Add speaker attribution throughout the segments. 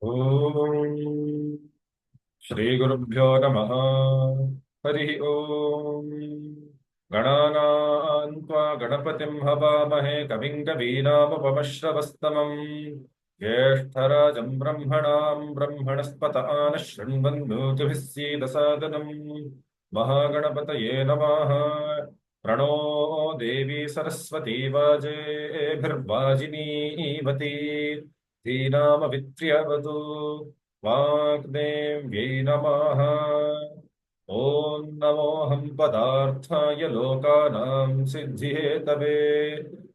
Speaker 1: ॐ श्रीगुरुभ्यो नमः। हरिः ॐ। गणानां त्वा गणपतिं हवामहे कविं कवीनामुपमश्रवस्तमम् ज्येष्ठराजं ब्रह्मणां ब्रह्मणस्पत आनः शृण्वन्नोतिभिः सीदसादनम् महागणपतये नमः। प्रणो देवी सरस्वती वाजेभिर्वाजिनीवती धीनामवित्र्यवतु वाग्देव्यै नमः। ॐ नमोऽहं पदार्थाय लोकानां सिद्धिहेतवे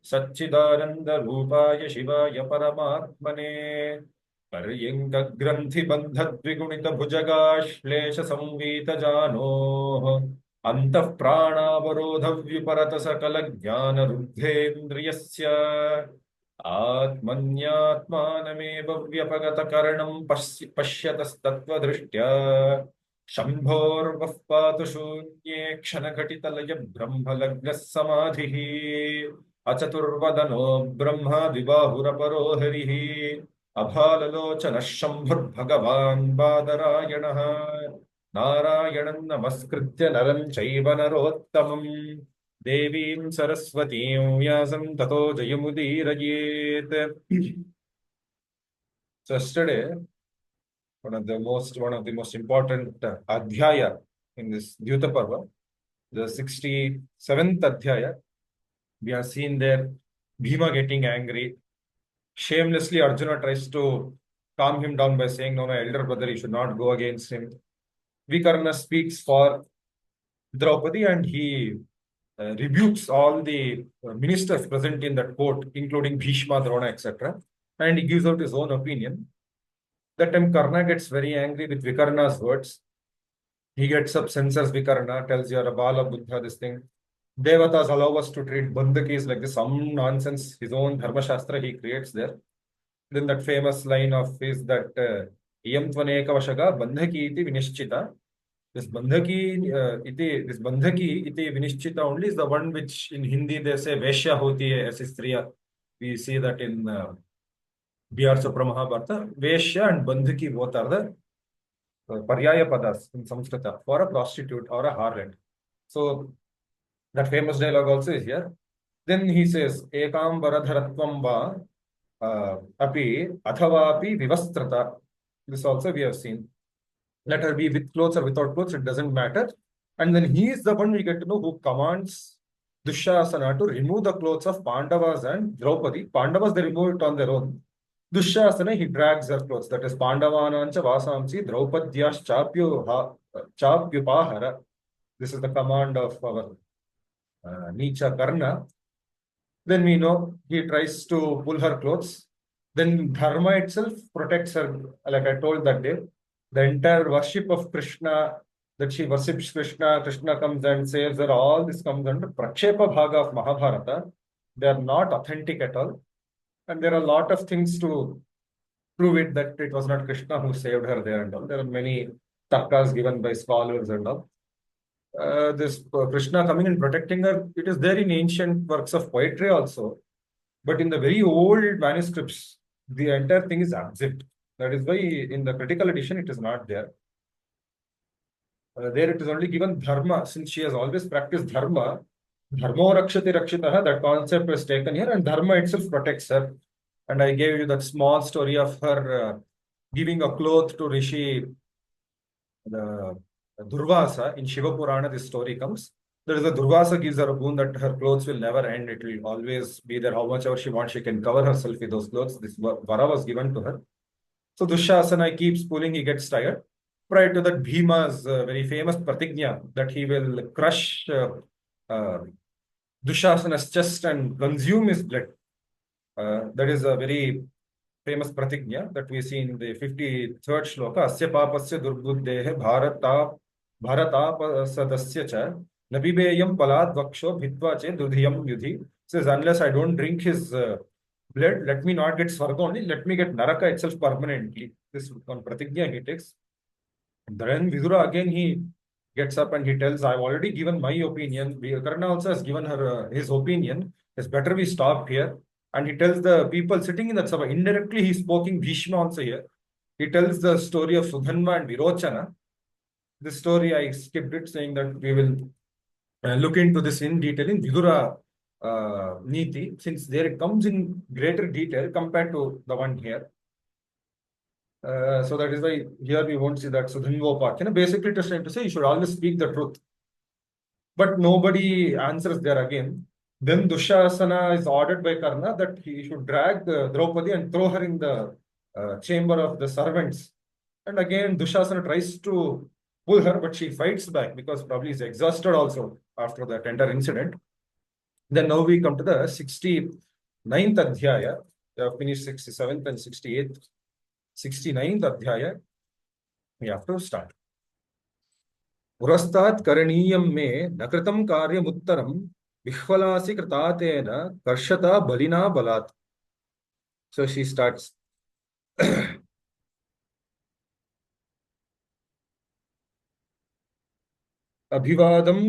Speaker 1: सच्चिदानन्दरूपाय शिवाय परमात्मने पर्यङ्कग्रन्थिबन्धद्विगुणितभुजगाश्लेषसंवीतजानोः अन्तः प्राणावरोधव्युपरतसकलज्ञानरुद्धेन्द्रियस्य आत्मन्यात्मानमेव व्यपगतकरणं पश्यतस्तत्त्वदृष्ट्या शम्भोर्वः पातु शून्ये क्षणघटितलय ब्रह्मलग्नः समाधिः अचतुर्वदनो ब्रह्मा द्विबाहुरपरो हरिः अभाललोचनः शम्भुर्भगवान् बादरायणः नारायणं नमस्कृत्य नरं चैव नरोत्तमम् देवीं सरस्वतीं व्यासं ततो जयमुदीरयेत्. So yesterday, one of the most important adhyaya in this Dyūta Parva, the 67th adhyaya, we have seen there Bhima getting angry. Shamelessly, Arjuna tries to calm him down by saying, no, my elder brother, you should not go against him. Vikarna speaks for Draupadi and he rebukes all the ministers present in that court, including Bhishma, Drona, etc. And he gives out his own opinion. That time Karna gets very angry with Vikarna's words. He gets up, censors Vikarna, tells you are a Bala Buddha, this thing. Devatas allow us to treat Bandhakis like this, some nonsense, his own Dharma Shastra he creates there. Then that famous line of his that Iyam Tvaneka Vashaga Bandhaki iti Vinishchita. This Bandhaki iti Vinishchita only is the one which in Hindi they say Veshya hoti hai, aisi striya. We see that in B.R. Mahabharata. Veshya and Bandhaki both are the Paryaya Padas in Sanskrit for a prostitute or a harlot. So that famous dialogue also is here. Then he says, Ekam Varadharatvam va api athavapi vivastrata. This also we have seen. Let her be with clothes or without clothes, it doesn't matter. And then he is the one we get to know who commands Dushasana to remove the clothes of Pandavas and Draupadi. Pandavas, they remove it on their own. Dushasana, he drags her clothes. That is Pandavanancha Vasamsi Draupadyas Chapyupahara. This is the command of our Nicha Karna. Then we know he tries to pull her clothes. Then Dharma itself protects her, like I told that day. The entire worship of Krishna, that she worships Krishna, Krishna comes and saves her, all this comes under Prakshepa Bhaga of Mahabharata. They are not authentic at all. And there are a lot of things to prove it that it was not Krishna who saved her there and all. There are many tarkas given by scholars and all. This Krishna coming and protecting her, it is there in ancient works of poetry also. But in the very old manuscripts, the entire thing is absent. That is why in the critical edition, it is not there. There it is only given dharma. Since she has always practiced dharma, dharmo rakshati rakshitaha, that concept was taken here, and dharma itself protects her. And I gave you that small story of her giving a cloth to Rishi Durvasa. In Shiva Purana, this story comes. There is a Durvasa gives her a boon that her clothes will never end. It will always be there. How much ever she wants, she can cover herself with those clothes. This vara was given to her. So Dushasana keeps pulling, he gets tired. Prior to that, Bhima's very famous pratigna that he will crush Dushasana's chest and consume his blood. That is a very famous pratigna that we see in the 53rd shloka. Asya papasya durbuddhehe bharatapasadasya cha nabibeyam palad vaksho bhitva che dudhiyam yudhi. Says, unless I don't drink his blood, let me not get Swarga only, let me get Naraka itself permanently. This one pratigna he takes. Then Vidura again he gets up and he tells, I've already given my opinion. Karna also has given her his opinion. It's better we stop here. And he tells the people sitting in that Sabha, indirectly he's poking Bhishma also here. he tells the story of Sudhanva and Virochana. This story I skipped it, saying that we will look into this in detail in Vidura Niti, since there it comes in greater detail compared to the one here. So that is why here we won't see that Sudhanvopakhyana. Basically, just trying to say you should always speak the truth. But nobody answers there again. Then Dushasana is ordered by Karna that he should drag Draupadi and throw her in the chamber of the servants. And again, Dushasana tries to pull her, but she fights back because probably is exhausted also after that entire incident. Then now we come to the 69th Adhyāya. We have finished 67th and 68th. 69th Adhyāya. We have to start. पुरस्तात् करणीयं मे न कृतं कार्यमुत्तरं विह्वलासि कृतातेन कर्षता बलिना बलात्. So she starts. अभिवादं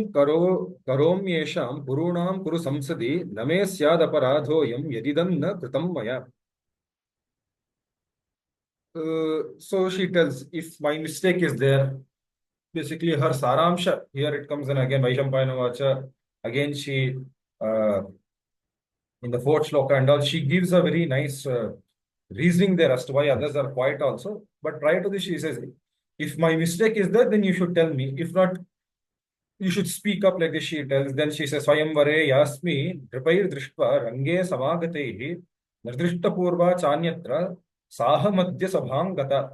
Speaker 1: करोम्येषां पुरूणां कुरु संसदि न मे स्यादपराधोऽयं यदिदं न कृतं मया. So she tells, if my mistake is there, basically her saramsha, here it comes in again, Vaishampayana Vacha, again she, in the fourth shloka and all, she gives a very nice reasoning there as to why others are quiet also. But prior to this, she says, if my mistake is there, then you should tell me. If not, you should speak up like this, she tells. Then she says, Swayamvare yasmi dripair drishtva range samagatehi nirdrishta purva chanyatra sahamadya sabhang gata.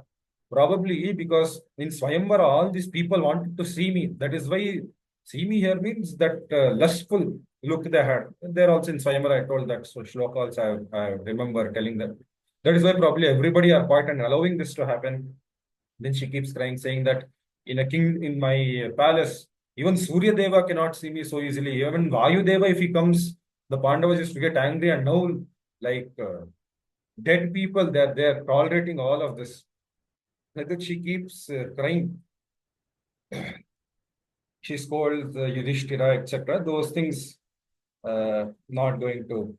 Speaker 1: Probably because in Swayamvara, all these people wanted to see me. That is why see me here means that lustful look they had. There also in Swayamvara, I told that so shloka also I remember telling them. That is why probably everybody are quiet and allowing this to happen. Then she keeps crying, saying that in my palace, even Surya Deva cannot see me so easily. Even Vayu Deva, if he comes, the Pandavas used to get angry, and now, like dead people, they're tolerating all of this. Like that, she keeps crying. She scolds Yudhishthira, etc. Those things, not going to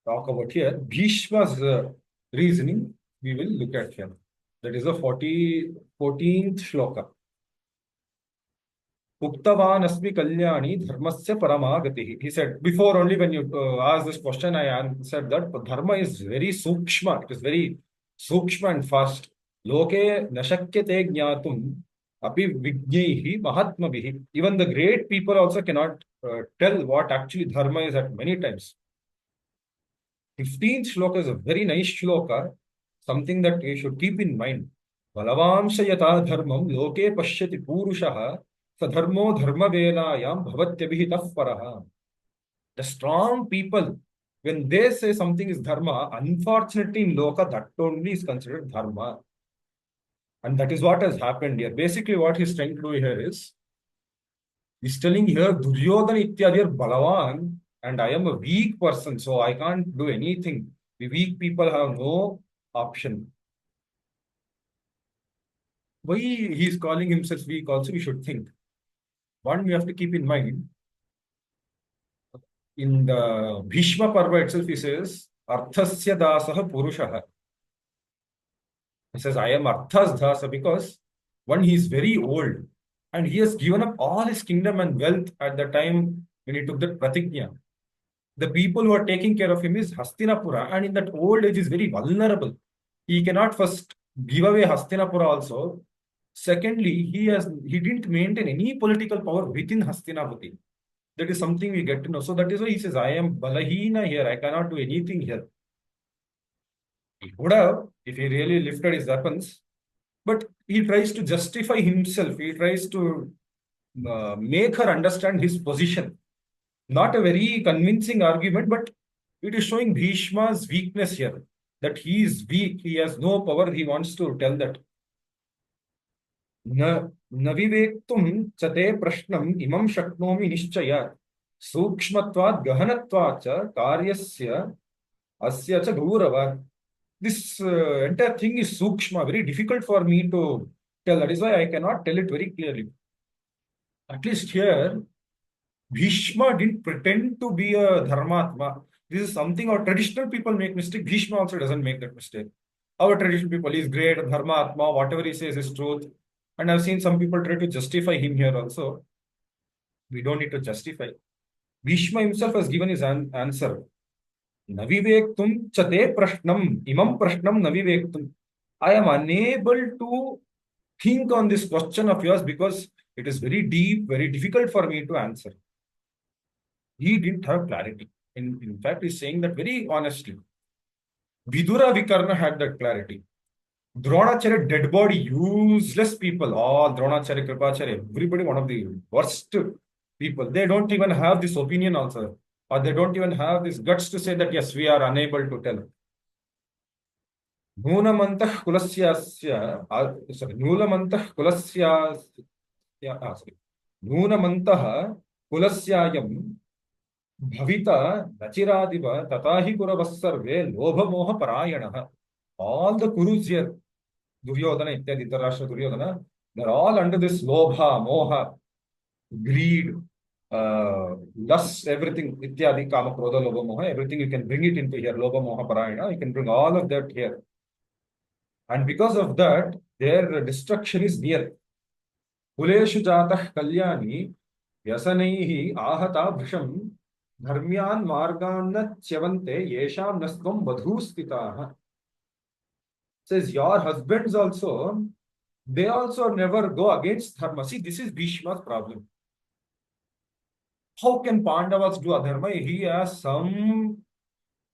Speaker 1: talk about here. Bhishma's reasoning, we will look at here. That is the 14th shloka. Uktavan asmi kalyani dharmasya paramagati. He said, before only when you asked this question, I answered that dharma is very sukshma. It is very sukshma and fast. Loke nashakyate jnatum api vijnaihi mahatmabihi. Even the great people also cannot tell what actually dharma is at many times. 15th shloka is a very nice shloka, something that you should keep in mind. Balavamsha yata dharmam loke pashyati purushaha sadharmo dharma velayam bhavatyabhitah paraha. The strong people, when they say something is dharma, unfortunately in loka that only is considered dharma. And that is what has happened here. Basically what he's trying to do here is, he's telling here Duryodhana ityadi are balavan and I am a weak person, so I can't do anything. The weak people have no option. Why he is calling himself weak also, we should think. One, we have to keep in mind, in the Bhishma Parva itself, he says, Arthasya dasah purushaha. He says, I am Arthas dasa because, one, he is very old and he has given up all his kingdom and wealth at the time when he took that pratignya. The people who are taking care of him is Hastinapura, and in that old age is very vulnerable. He cannot first give away Hastinapura also. Secondly, he didn't maintain any political power within Hastinapati. That is something we get to know. So that is why he says, I am Balahina here. I cannot do anything here. He would have, if he really lifted his weapons, but he tries to justify himself. He tries to make her understand his position. Not a very convincing argument, but it is showing Bhishma's weakness here. That he is weak, he has no power, he wants to tell that. न विवेक्तुं च ते प्रश्नम् इमं शक्नोमि निश्चय सूक्ष्मत्वात् गहनत्वात् च कार्यस्य asya cha gaurava. This entire thing is sukshma, very difficult for me to tell. That is why I cannot tell it very clearly. At least here, Bhishma didn't pretend to be a dharmatma. This is something our traditional people make mistake. Bhishma also doesn't make that mistake. our traditional people, he's great, Dharma Atma, whatever he says is truth. And I've seen some people try to justify him here also. We don't need to justify. Bhishma himself has given his answer. Navivektum chate prashnam, imam prashnam navivektum. I am unable to think on this question of yours because it is very deep, very difficult for me to answer. He didn't have clarity. In fact, he's saying that very honestly. Vidura Vikarna had that clarity. Dronacharya, dead body, useless people. All Dronacharya, Kripacharya, everybody one of the worst people. They don't even have this opinion also. Or they don't even have this guts to say that, yes, we are unable to tell. Nūnamantah kulasyasya, sorry, Nūlamantah kulasyasya, sorry. Nūnamantah kulasyayam bhavita nachiradiva tatahi kuravas sarve lobha moha parayanaha. All the Kurus here, Duryodhana, Ityadi, Dhritarashtra, Duryodhana, they're all under this lobha, moha, greed, lust, everything, Ityadi, Kama, Krodha, Lobha, Moha, everything you can bring it into here, Lobha, Moha, Parayana, you can bring all of that here. And because of that, their destruction is near. Kuleshu Jatah Kalyani, Vyasanaihi, Ahata, Bhrisham, Dharmyan, Margana, Chyavante, Yesham, Nastvam, Badhustitaha. Says your husbands also, they also never go against dharma. See, this is Bhishma's problem. How can Pandavas do adharma? He has some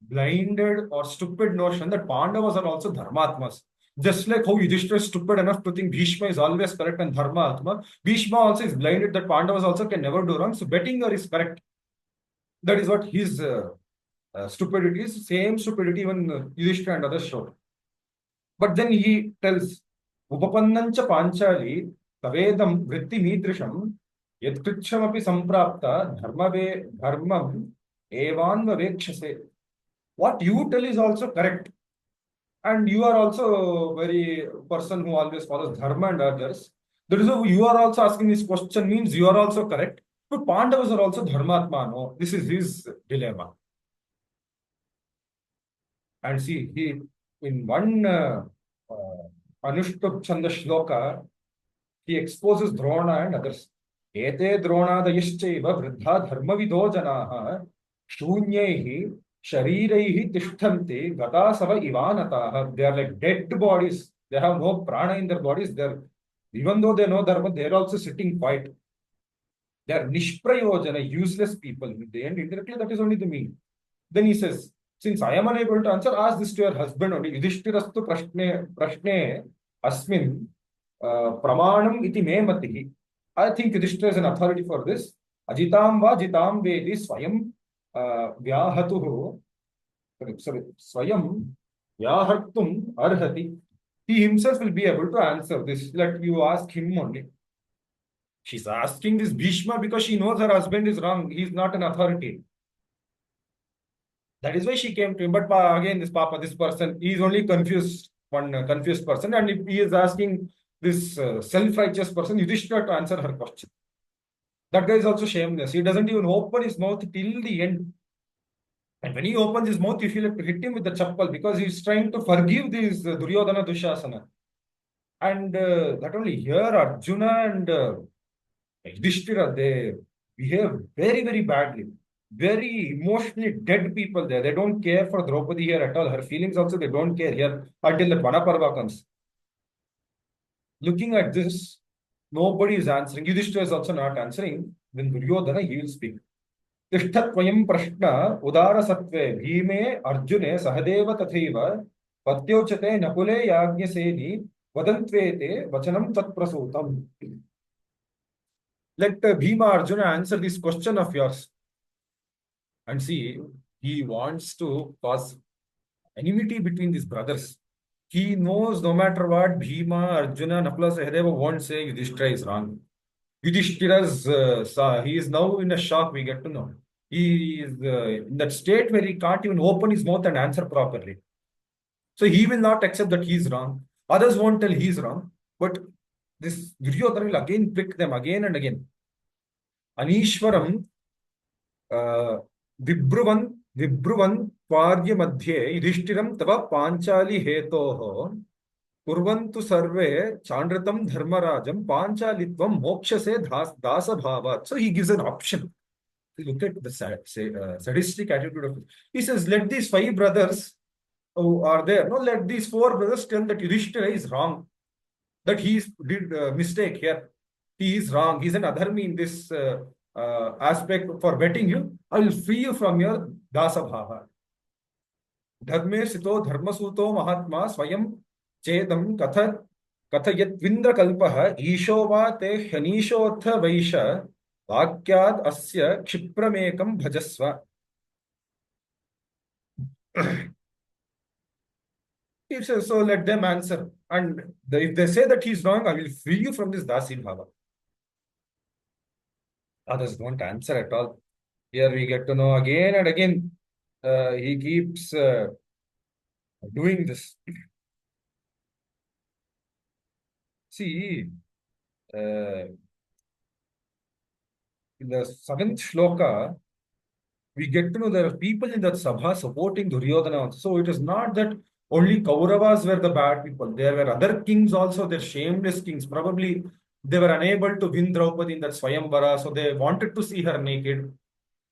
Speaker 1: blinded or stupid notion that Pandavas are also dharmatmas. Just like how Yudhishthira is stupid enough to think Bhishma is always correct and dharma atma, Bhishma also is blinded that Pandavas also can never do wrong. So betting her is correct. That is what his stupidity is. Same stupidity even Yudhishthira and others showed. But then he tells, Upapannancha Panchali, Tavedam Vritti Midrisham, Yadkricchamapi Samprapta, Dharmam, Evanva Vekshase. What you tell is also correct. And you are also very person who always follows Dharma and others. That is why you are also asking this question means you are also correct. But Pandavas are also Dharmatma. No, this is his dilemma. And see, he in one Anushtup Chanda Shloka, he exposes Drona and others. Ete Dronadayishchaiva Vriddha Dharmavido Janaha Shunyaihi Shariraihi Tishthanti Gatasava Ivanataha. They are like dead bodies. They have no prana in their bodies. Even though they know Dharma, they are also sitting quiet. They are Nishprayojana, useless people. In the end, indirectly, that is only the meaning. Then he says, since I am unable to answer, ask this to your husband only. Yudhishthirastu prashne asmin pramanam iti me matihi. I think Yudhishthira is an authority for this. Ajitam va jitam vedi swayam vyahatuhu. Sorry, swayam vyahartum arhati. He himself will be able to answer this. Let you ask him only. She's asking this Bhishma because she knows her husband is wrong. He is not an authority. That is why she came to him. But again, this person, he is only confused, one confused person. And if he is asking this self-righteous person, Yudhishthira, to answer her question. That guy is also shameless. He doesn't even open his mouth till the end. And when he opens his mouth, you feel like to hit him with the chappal because he's trying to forgive these Duryodhana, Dushasana. And not only here, Arjuna and Yudhishthira, they behave very, very badly. Very emotionally dead people there. They don't care for Draupadi here at all. Her feelings also, they don't care here until the Parva comes. Looking at this, nobody is answering. Yudhishthira is also not answering. Then Duryodhana, he will speak. Tishthatvayam prashna udara sattve bhime arjune sahadeva tathaiva patyochate nakule yajñaseni vadantvete vachanam tatprasutam. Let Bhima Arjuna answer this question of yours. And see, he wants to cause enmity between these brothers. He knows no matter what, Bhima, Arjuna, Nakula, Sahadeva won't say Yudhishthira is wrong. Yudhishthira's, he is now in a shock, we get to know. He is in that state where he can't even open his mouth and answer properly. So he will not accept that he is wrong. Others won't tell he is wrong. But this Duryodhana will again pick them again and again. Anishwaram, Vibruvan कार्य मध्ये युधिष्ठिरं तव पांचाली हेतोः कुर्वन्तु सर्वे चांद्रतं धर्मराजं पांचालित्वं मोक्षसे दासभावात्. So he gives an option. Look at the sadistic attitude of it. He says, let these five brothers who are there, no, let these four brothers tell that Yudhishthira is wrong, that he did mistake here. He is wrong. He's an adharmi in this aspect for betting you. I will free you from your dasabhava. Dharme sito dharmasuto mahatma swayam chedam कथयत्विन्द्र कल्पः ईशो वा ते ह्यनीशोऽथ वैश वाक्याद् अस्य क्षिप्रमेकं भजस्व. He says, so let them answer. And if they say that he's wrong, I will free you from this dasi bhava. Others don't answer at all. Here we get to know again and again, he keeps doing this. See, in the seventh shloka, we get to know there are people in that Sabha supporting Duryodhana. So it is not that only Kauravas were the bad people. There were other kings also, they're shameless kings. Probably they were unable to win Draupadi in that Swayamvara, so they wanted to see her naked.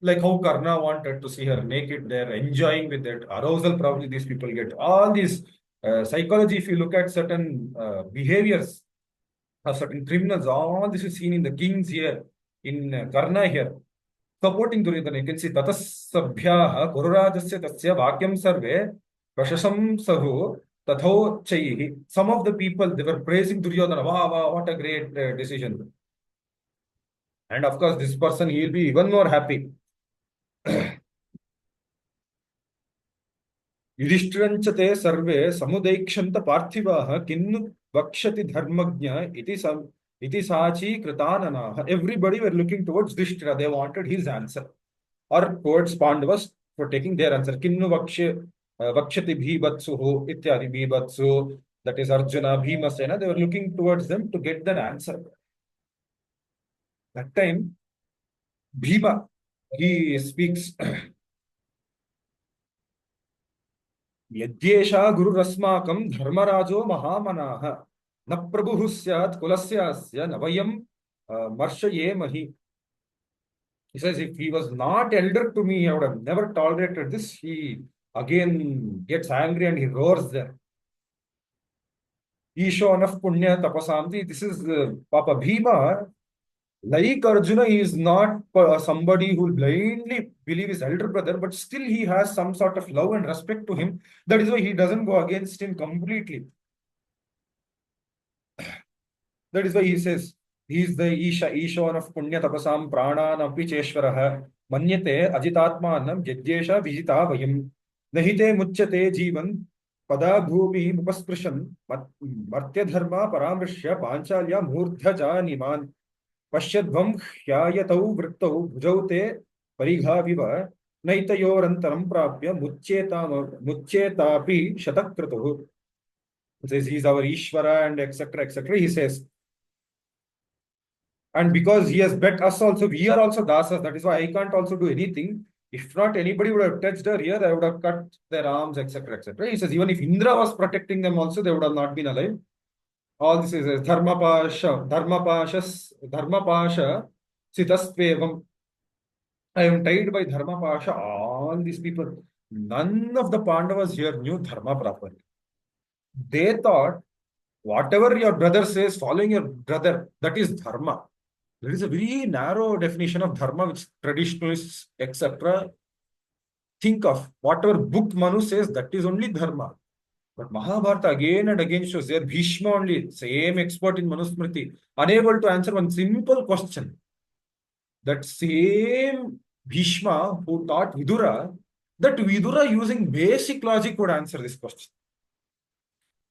Speaker 1: Like how Karna wanted to see her naked, they're enjoying with that arousal. Probably these people get all these psychology. If you look at certain behaviors of certain criminals, all this is seen in the kings here, in Karna here. Supporting Duryodhana, you can see Tatas Sabhyaha Kururajasya Tasya Vakyam Sarve Prashasam Sahu Tatho Chaihi. Some of the people, they were praising Duryodhana. Wow, wow, what a great decision. And of course, this person, he will be even more happy. युधिष्ठिरञ्च सर्वे समुदैक्षन्त पार्थिवाः किन्नु वक्ष्यति धर्मज्ञ इति साची कृताननाः. Everybody were looking towards Yudhishthira. They wanted his answer, or towards Pandavas for taking their answer. Kinnu vakshati bhibatsuhu ityadi bhibatsu. That is Arjuna, Bhimasena. They were looking towards them to get their answer. That time, Bhima, he speaks. यद्येषा गुरुरस्माकं धर्मराजो महामनाः न प्रभुः स्यात् कुलस्यास्य न वयं मर्शयेमहि. He says, if he was not elder to me, I would have never tolerated this. He again gets angry and he roars there. Isho anaf punya tapasamti. This is Papa Bhima. Like Arjuna, he is not somebody who will blindly believe his elder brother, but still he has some sort of love and respect to him. That is why he doesn't go against him completely. That is why he says, he is the Ishavan of Punya Tapasam Pranan Apicheshwaraha Manyate Ajitatmanam Yajjesha Vijita Vayam Nahite Muchate Jivan Pada Bhumi Mupasprishan Martya Dharma Paramrishya Panchalya Murtha Janiman Pashyadvam Hyayatau Vrittau Bhujau Parighaviva Naitayorantaram Prapya Mucchetapi Shatakratuhu. He says he is our Ishvara and etc. etc. He says, and because he has bet us also, we are also dasas. That is why I can't also do anything. If not, anybody would have touched her here, I would have cut their arms, etc. etc. He says even if Indra was protecting them also, they would have not been alive. All this is Dharmapasha Sitasvevam. I am tied by Dharmapasha. All these people, none of the Pandavas here knew Dharma properly. They thought whatever your brother says, following your brother, that is Dharma. There is a very narrow definition of Dharma which traditionalists, etc., think of. Whatever book Manu says, that is only Dharma. But Mahabharata again and again shows there Bhishma only, same expert in Manusmriti, unable to answer one simple question. That same Bhishma who taught Vidura, that Vidura using basic logic would answer this question.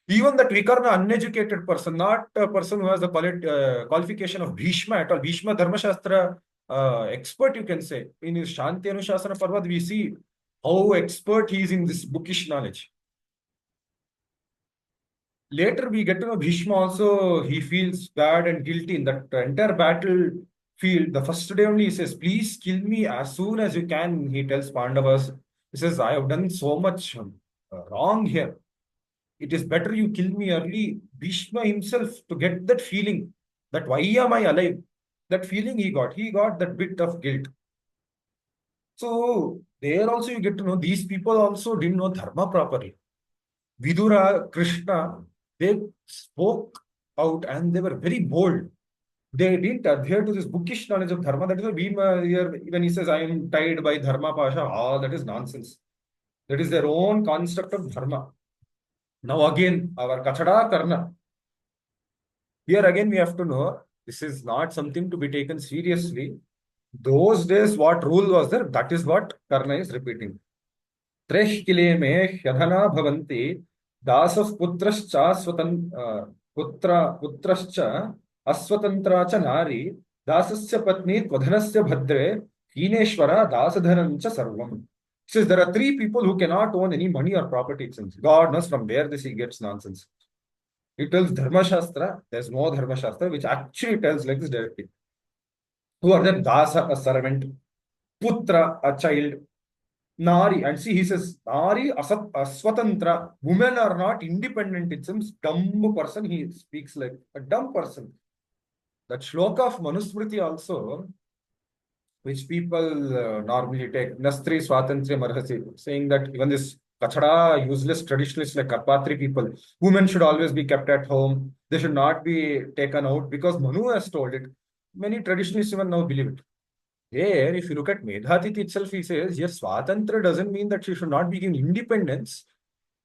Speaker 1: Even that Vikarna, uneducated person, not a person who has the qualification of Bhishma at all, Bhishma Dharma Shastra expert, you can say. In his Shanti Anushasana Parva, we see how expert he is in this bookish knowledge. Later, we get to know Bhishma also, he feels bad and guilty in that entire battlefield. The first day only, he says, please kill me as soon as you can, he tells Pandavas. He says, I have done so much wrong here. It is better you kill me early. Bhishma himself, to get that feeling that why am I alive? That feeling he got. He got that bit of guilt. So there also you get to know these people also didn't know dharma properly. Vidura, Krishna, they spoke out and they were very bold. They didn't adhere to this bookish knowledge of dharma. That is why Bhima here, when he says, I am tied by dharma pasha, that is nonsense. That is their own construct of dharma. Now again, our Kachada Karna. Here again, we have to know this is not something to be taken seriously. Those days, what rule was there? That is what Karna is repeating. Tresh kile me hyadhana bhavanti dasaf putrascha aswatantra cha nari dasasya patni twadhanasya bhadre hineshwara dasadhanancha sarvam. Says there are three people who cannot own any money or property. God knows from where this he gets nonsense. It tells Dharma Shastra. There's no Dharma Shastra which actually tells like this directly. Who are them? Dasa, a servant. Putra, a child. Nari, and see, he says, Nari Aswatantra. Women are not independent. It's some dumb person. He speaks like a dumb person. That shloka of Manusmriti also, which people normally take, Nastri Swatantriya Marhasi, saying that even this Kachada, useless traditionalists like Karpatri people, women should always be kept at home. They should not be taken out because Manu has told it. Many traditionalists even now believe it. Here, if you look at Medhatiti itself, he says, yes, Swatantra doesn't mean that she should not be given independence.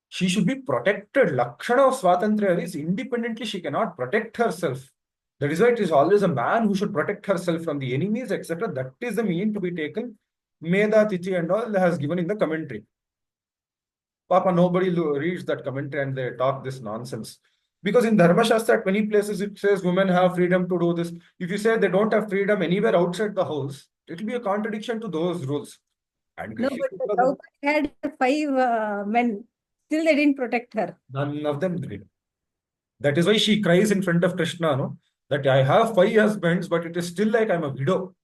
Speaker 1: She should be protected. Lakshana of Swatantra is independently she cannot protect herself. That is why it is always a man who should protect herself from the enemies, etc. That is the meaning to be taken. Medhatiti and all has given in the commentary. Papa, nobody reads that commentary and they talk this nonsense. Because in Dharma Shastra, at many places, it says women have freedom to do this. If you say they don't have freedom anywhere outside the house, it will be a contradiction to those rules. And
Speaker 2: No, but the Draupadi had five men. Still, they didn't protect her.
Speaker 1: None of them did. That is why she cries in front of Krishna, no? That I have five husbands, but it is still like I'm a widow.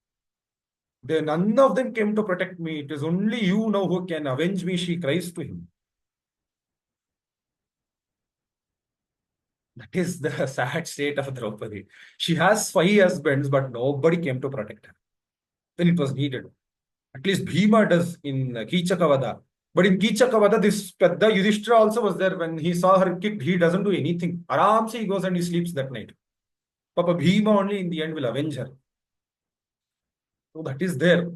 Speaker 1: None of them came to protect me. It is only you now who can avenge me, she cries to him. That is the sad state of Draupadi. She has five husbands, but nobody came to protect her when it was needed. At least Bhima does in Kichakavada. But in Kichakavada, this Pedda Yudhishthira also was there. When he saw her kicked, he doesn't do anything. Aramse he goes and he sleeps that night. Papa Bhima only in the end will avenge her. So that is there.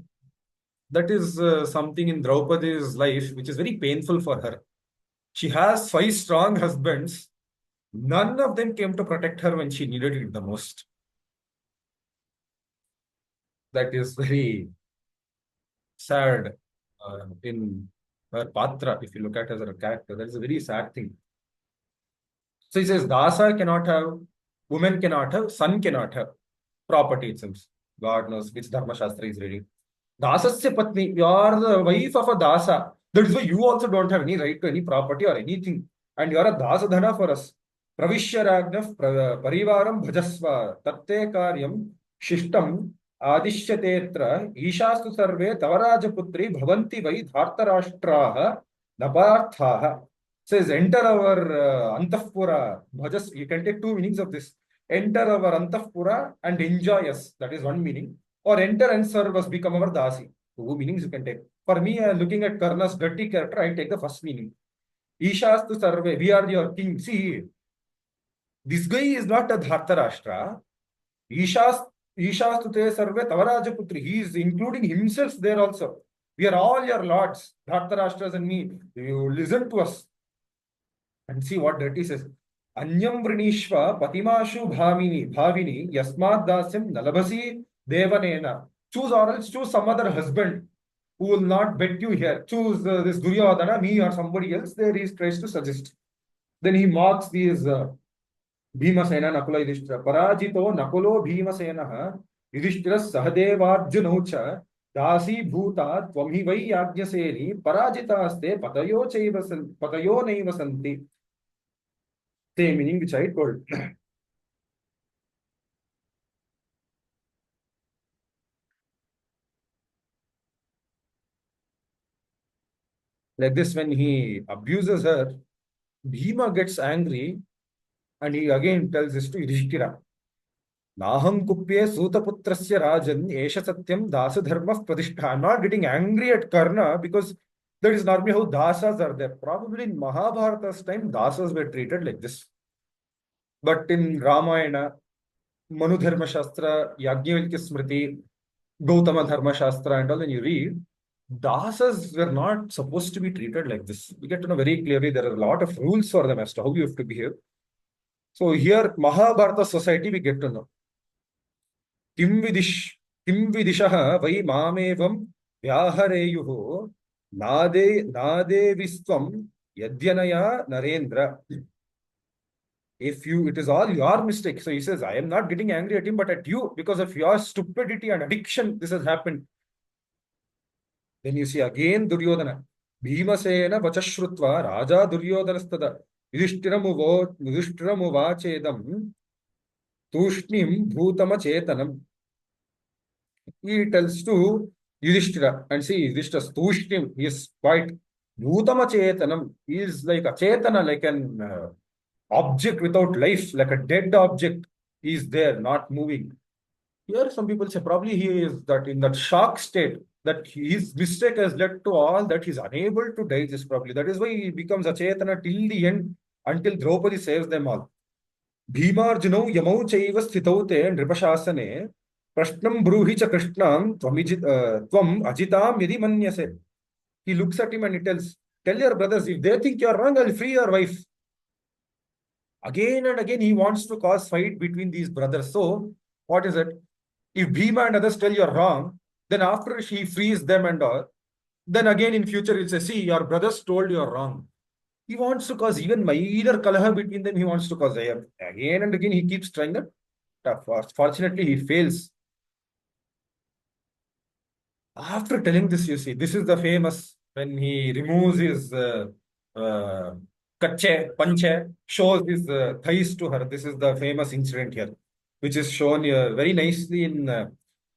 Speaker 1: That is something in Draupadi's life which is very painful for her. She has five strong husbands. None of them came to protect her when she needed it the most. That is very sad in her patra. If you look at her as a character, that is a very sad thing. So he says, Dasa cannot have, women cannot have, son cannot have property itself. God knows which Dharma Shastra is reading. Dasasya Patni, you are the wife of a Dasa. That is why you also don't have any right to any property or anything. And you are a Dasadhana for us. Pravishya Ragnaf Parivaram Bhajasva Tatte Karyam Shishtam Adishyatetra Ishastu Sarve Tavarajaputri Bhavanti Vai Dhartarashtraha Naparthaha. Says, enter our Antahpura. Bhajas, you can take two meanings of this. Enter our Antahpura and enjoy us. That is one meaning. Or enter and serve us, become our Dasi. Two meanings you can take. For me, looking at Karna's dirty character, I take the first meaning. Ishastu Sarve, we are your king. See, this guy is not a Dhartarashtra. Ishastu Te Sarve Tavarajaputri. He is including himself there also. We are all your lords, Dhartarashtras and me. You listen to us. And see what Dirty says. Anyam Vrinishva Patimashu Bhavini Yasmad Dasyam Nalabasi Devanena. Choose or else choose some other husband who will not bet you here. Choose this Duryodhana, me or somebody else. There he tries to suggest. Then he mocks these Bhimasena, Nakula Yudhishthira. Parajito Nakulo Bhimasena Yudhishthira Sahadevarjunaucha Dasi Bhuta Twamhi Vai Yajnaseni Parajitaste Patayo Naivasanti. Same meaning which I told. Like this, when he abuses her, Bhima gets angry and he again tells this to Yudhishthira. Naham kupye sutaputrasya rajan esha satyam dasa dharma pradishtha. I'm not getting angry at Karna because that is normally how dasas are there. Probably in Mahabharata's time, dasas were treated like this. But in Ramayana, Manu Dharma Shastra, Yajnavalkya Smriti, Gautama Dharma Shastra, and all, when you read, dasas were not supposed to be treated like this. We get to know very clearly there are a lot of rules for them as to how you have to behave. So here, Mahabharata society, we get to know. Kim vidishah vai mamevam vyahareyuhu nade visvam yadyanaya narendra. It is all your mistake. So he says, I am not getting angry at him, but at you, because of your stupidity and addiction, this has happened. Then you see again Duryodhana. Bhimasena vachashrutva raja Duryodhanastada Yudhishthiramu tushnim bhutama chetanam. He tells to Yudhishthira, and see, Yudhishthira tushnim, he is quite bhutama chetanam. He is like a chetana, like an object without life, like a dead object. He is there, not moving. Here, some people say probably he is that in that shock state, that his mistake has led to all that he's unable to digest properly. That is why he becomes a Chetana till the end, until Draupadi saves them all. Bhimarjunau yamau chaiva sthitaute nripashasane prashnam bruhi cha krishnam tvam ajitam yadi manyase. He looks at him and he tells, tell your brothers, if they think you are wrong, I'll free your wife. Again and again, he wants to cause fight between these brothers. So, what is it? If Bhima and others tell you're wrong, then after he frees them and all, then again in future he'll say, see, your brothers told you're wrong. He wants to cause even minor kalaha between them. He wants to cause again and again. He keeps trying that. Fortunately, he fails. After telling this, you see, this is the famous when he removes his kache, panche, shows his thighs to her. This is the famous incident here, which is shown here very nicely in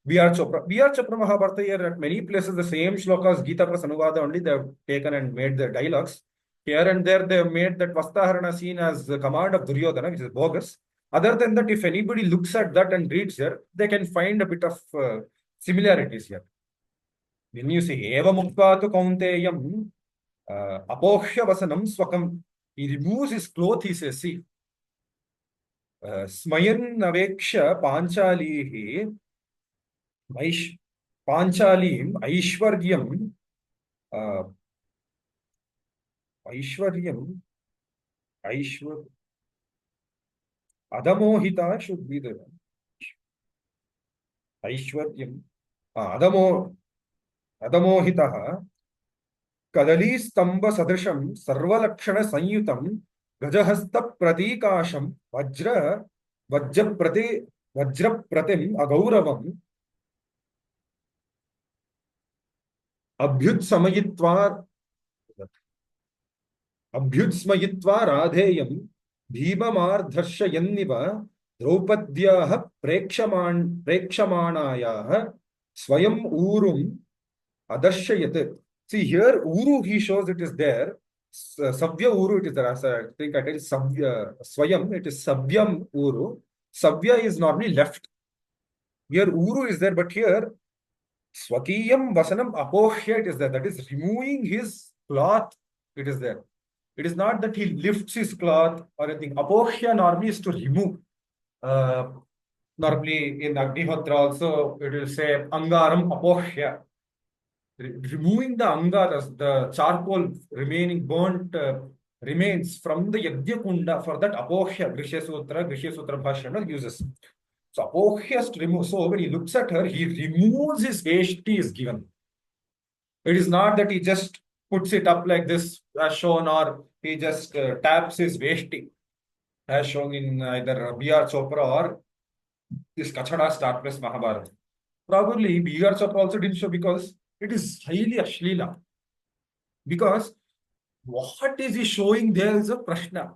Speaker 1: B.R. Chopra. B.R. Chopra Mahabharata here at many places, the same shlokas, Gita plus Anuvada only, they have taken and made the dialogues. Here and there, they have made that Vastaharana scene as the command of Duryodhana, which is bogus. Other than that, if anybody looks at that and reads here, they can find a bit of similarities here. When you say, Eva Mukvatu Kaunteyam, Apohya Vasanam Swakam, he removes his cloth, he says, see, Smayan Naveksha Panchalihi, Panchalim, Aishwaryam, Adamohita should be the Aishwaryam, Adamohitaha, Kadali Stamba Sadrisham, Sarvalakshana Sanyutam, Gajahasta Pratikasham, Vajrapratim Agauravam, Abhyutsmayitva Radheyam, Bhimamardharshayanniva, Draupadyaha Prekshamanayaha, Swayam Urum Adarshayat. See here, Uru, he shows it is there. Savya Uru, it is there. I think I tell Savya, Swayam, it is Savyam Uru. Savya is normally left. Here Uru is there, but here Swakiyam Vasanam Apohya, it is there. That is removing his cloth, it is there. It is not that he lifts his cloth or anything. Apohya normally is to remove. Normally in Agnihotra also, it will say Angaram Apohya. Removing the angaras, the charcoal remaining burnt remains from the Yajna Kunda, for that Apohya, Grishya Sutra Bhashana uses. So Apohya is to remove. So when he looks at her, he removes his veshti is given. It is not that he just puts it up like this as shown, or he just taps his veshti as shown in either B.R. Chopra or this Kachada Start Plus Mahabharata. Probably B.R. Chopra also didn't show because it is highly ashlila. Because what is he showing there is a prashna.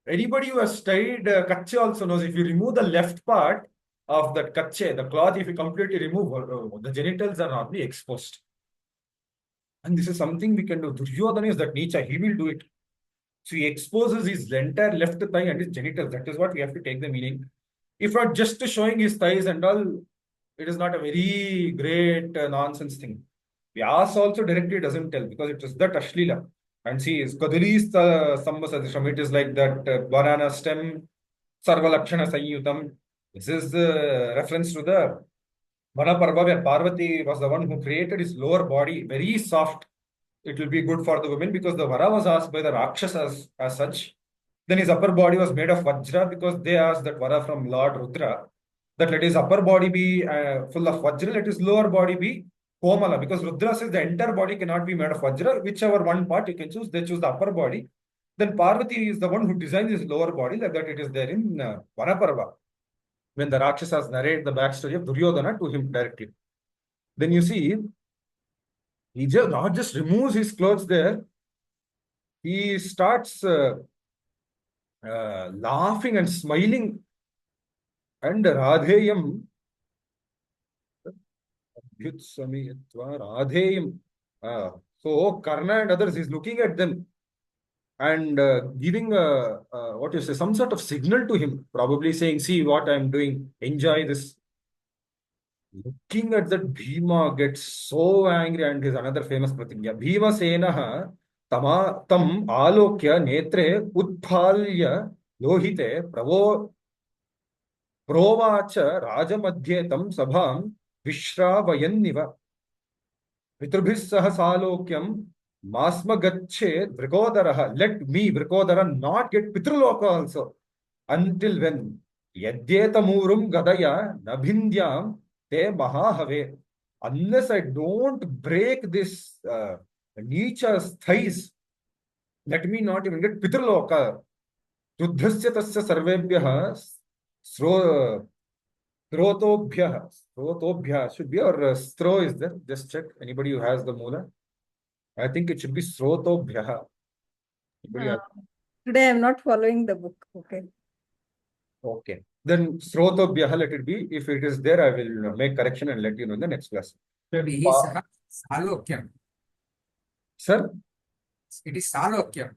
Speaker 1: Anybody who has studied kache also knows if you remove the left part of that kache, the cloth, if you completely remove, the genitals are normally exposed. And this is something we can do. Duryodhana is that nature, he will do it. So he exposes his entire left thigh and his genitals. That is what we have to take the meaning. If not just showing his thighs and all, it is not a very great nonsense thing. Vyas also directly doesn't tell because it is that Ashlila. And see, Kadali's Sambasadisham, it is like that banana stem, Sarva Lakshana Sanyutam. This is the reference to the Parva, where Parvati was the one who created his lower body, very soft. It will be good for the women because the Vara was asked by the Rakshasas as such. Then his upper body was made of Vajra because they asked that Vara from Lord Rudra that let his upper body be full of Vajra, let his lower body be Komala, because Rudra says the entire body cannot be made of Vajra, whichever one part you can choose, they choose the upper body. Then Parvati is the one who designs his lower body, like that it is there in Vanaparva, when the Rakshasas narrate the backstory of Duryodhana to him directly. Then you see, he just not just removes his clothes there, he starts laughing and smiling. And Radheyam, Radheyam. So Karna and others, he's looking at them and giving what you say, some sort of signal to him, probably saying, see what I'm doing, enjoy this. Looking at that, Bhima gets so angry, and his another famous pratigya. Bhima Senaha tam alokya netre utphalya lohite provacha rajamadhye tam sabham vishravayanniva pitrubhis sah salokyam masma gacche vrikodaraha. Let me, Vrikodara, not get Pitruloka also. Until when? Yadyetamurum gadaya nabhindyam te mahahave. Unless I don't break this Nicha's thighs, let me not even get Pitruloka. Ruddhasya tasya sarvebhyah Srotobhyah should be, or stro is there. Just check. Anybody who has the moola? I think it should be Srotobhyah.
Speaker 2: Today I'm not following the book. Okay.
Speaker 1: Okay. Then Srotobhyah, let it be. If it is there, I will make correction and let you know in the next class.
Speaker 3: Salokyam.
Speaker 1: Sir?
Speaker 3: It is Salokyam.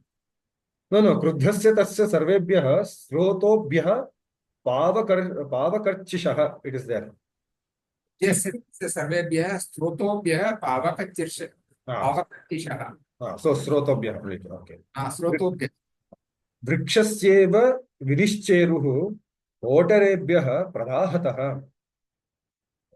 Speaker 1: No. Krudhyasya tasya sarvebhyah Srotobhyah Pavakarchishah. It is there.
Speaker 3: Yes, Sarvebhyah Strotobhyah Pavakachishah.
Speaker 1: So Srotobhyah. Okay.
Speaker 3: Strotobhyah.
Speaker 1: Vrikshasyeva Vidishcheruhu Otarebhyah Pradahatah.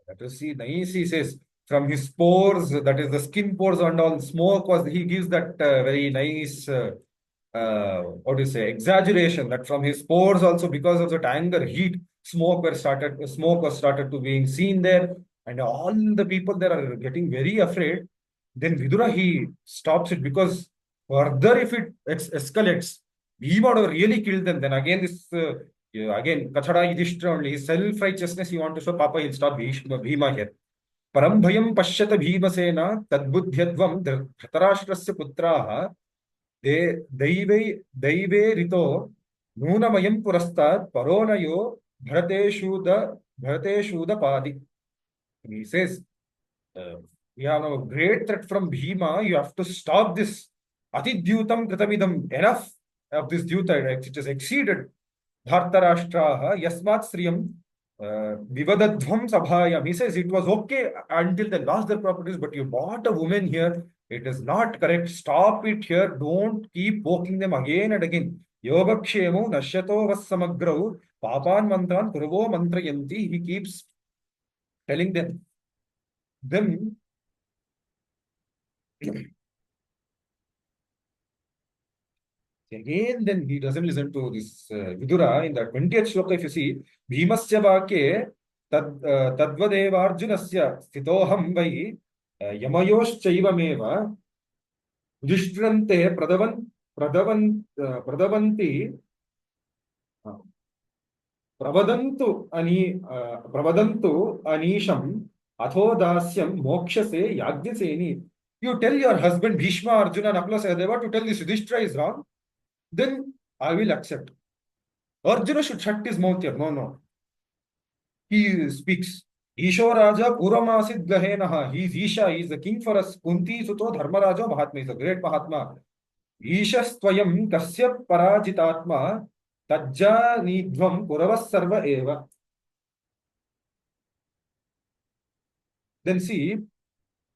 Speaker 1: That is, see, nice, he says, from his spores, that is the skin pores and all, smoke was, he gives that very nice, what do you say, exaggeration, that from his pores also, because of that anger, heat, smoke was started to being seen there, and all the people there are getting very afraid. Then Vidura, he stops it, because further if it escalates, Bhima would have really killed them. Then again, this again, Kathada Yudhishthira only, his self-righteousness, he want to show, Papa, he'll stop Bhima here. Param bhayam pashyata Bhimasena tadbudhyadvam Dhritarashtrasya putraha daive rito nunamayam purastad paronayo bharateshuda padi. He says, we have a great threat from Bhima, you have to stop this. Ati Dyūtam kritamidam, enough of this Dyūta, it has exceeded. Dhartarashtraha yasmat sriyam vivadadhvam sabhayam. He says it was okay until they lost their properties, but you bought a woman here. It is not correct. Stop it here. Don't keep poking them again and again. Yogakshemo nashyato vassamagrau papan mantran kurvo mantrayanti. He keeps telling them. Then again, then he doesn't listen to this Vidura. In the 20th shloka, if you see, Bhimasya vakye tadvadevarjunasya stitoham vai yamayoshchaivameva yudhishthirante pradavanti pravadantu anisham atho dasyam mokshase yagyaseni. You tell your husband Bhishma, Arjuna, Nakula, Sahadeva to tell this Yudhishthira is wrong, then I will accept. Arjuna should shut his mouth here. No. He speaks. Isho Raja Puramasid Gahenaha. He is Isha. He is the king for us. Kunti Suto Dharmaraja Mahatma. He is a great Mahatma. Ishastvayam Kasya Parajitatma Tajja Nidvam Kuravas Sarva Eva. Then see,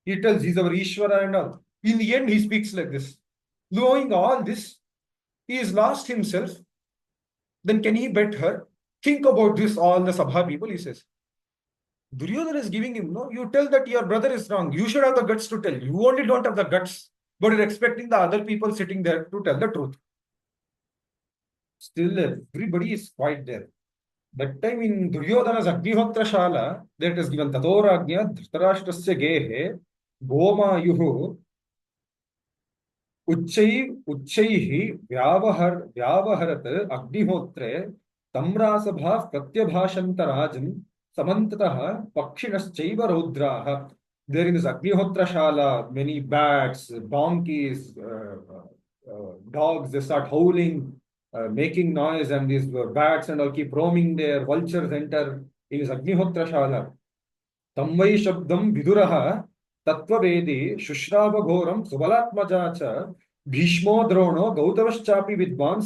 Speaker 1: he tells he's our Ishvara and all. In the end, he speaks like this. Knowing all this, he is lost himself. Then can he bet her? Think about this, all the Sabhā people, he says. Duryodhana is giving him, no, you tell that your brother is wrong. You should have the guts to tell. You only don't have the guts, but you're expecting the other people sitting there to tell the truth. Still, everybody is quiet there. That time in Duryodhana's Agnihotra Shala, there it is given Tatoragnya Dhritarashtrasya Gehe Gomayuhu उच्चैः व्यावहरत् अग्निहोत्रे तम्रासभा प्रत्यभाषन्तराजं समन्ततः पक्षिणश्चैव रौद्राः. There in this Agnihotra Shala, many bats, donkeys, dogs, they start howling, making noise, and these bats and all keep roaming there. Vultures enter in his Agnihotra Shala. Tamvai Shabdam Viduraha Tatvavedi Shushrava Subalatmaja cha Bhishmo Drono Gautavaschapi Vidvan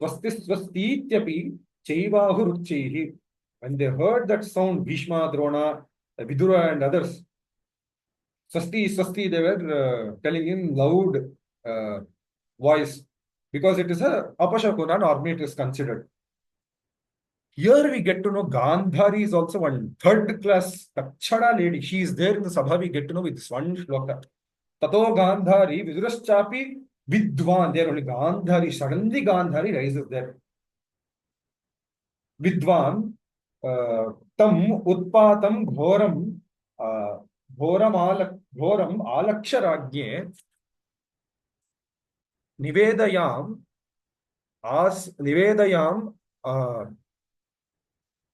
Speaker 1: Swastityapi Chaivahuruchihi. When they heard that sound, Bhishma, Drona, Vidura and others, Swasti, they were telling in loud voice, because it is a Apashakuna, normally it is considered. Here we get to know Gandhari is also one third class Kachada lady. She is there in the Sabha. We get to know with this one shloka. Tato Gandhari Viduraschapi Vidwan. There only Gandhari. Suddenly Gandhari rises there. Vidwan Tam Utpatam Ghoram Ghoram Alaksharagye Nivedayam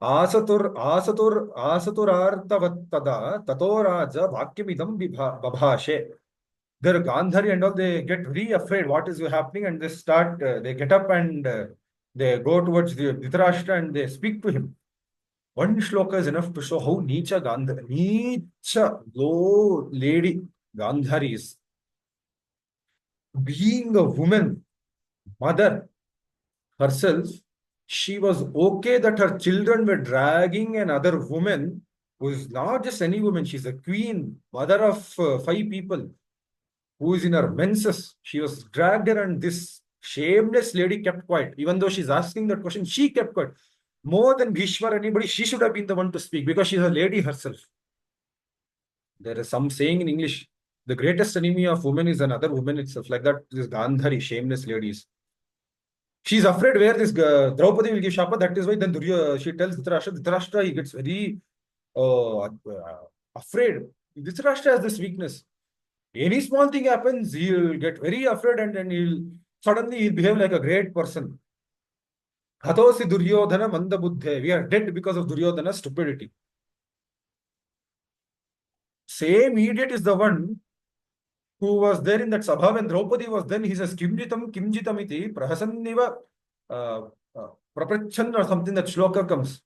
Speaker 1: Asaturartavattada Tatoraja Vakyamidam Babhashe. Their Gandhari and all, they get very afraid what is happening, and they start, they get up and they go towards the Dhritarashtra and they speak to him. One shloka is enough to show how Nicha low lady Gandhari is. Being a woman, mother herself, she was okay that her children were dragging another woman who is not just any woman, she's a queen, mother of 5 people, who is in her menses. She was dragged her, and this shameless lady kept quiet. Even though she's asking that question, she kept quiet. More than Bhishma or anybody, she should have been the one to speak, because she's a lady herself. There is some saying in English, the greatest enemy of woman is another woman itself. Like that, this Gandhari, shameless ladies. She's afraid where this Draupadi will give Shapa. That is why then she tells Dhritarashtra. Dhritarashtra, he gets very afraid. Dhritarashtra has this weakness. Any small thing happens, he'll get very afraid, and then he'll behave like a great person. Hatosi Duryodhana Mandabuddhe. We are dead because of Duryodhana's stupidity. Same idiot is the one who was there in that Sabha when Draupadi was then. He says, Kimjitam iti prahasanniva praprachan, or something, that shloka comes.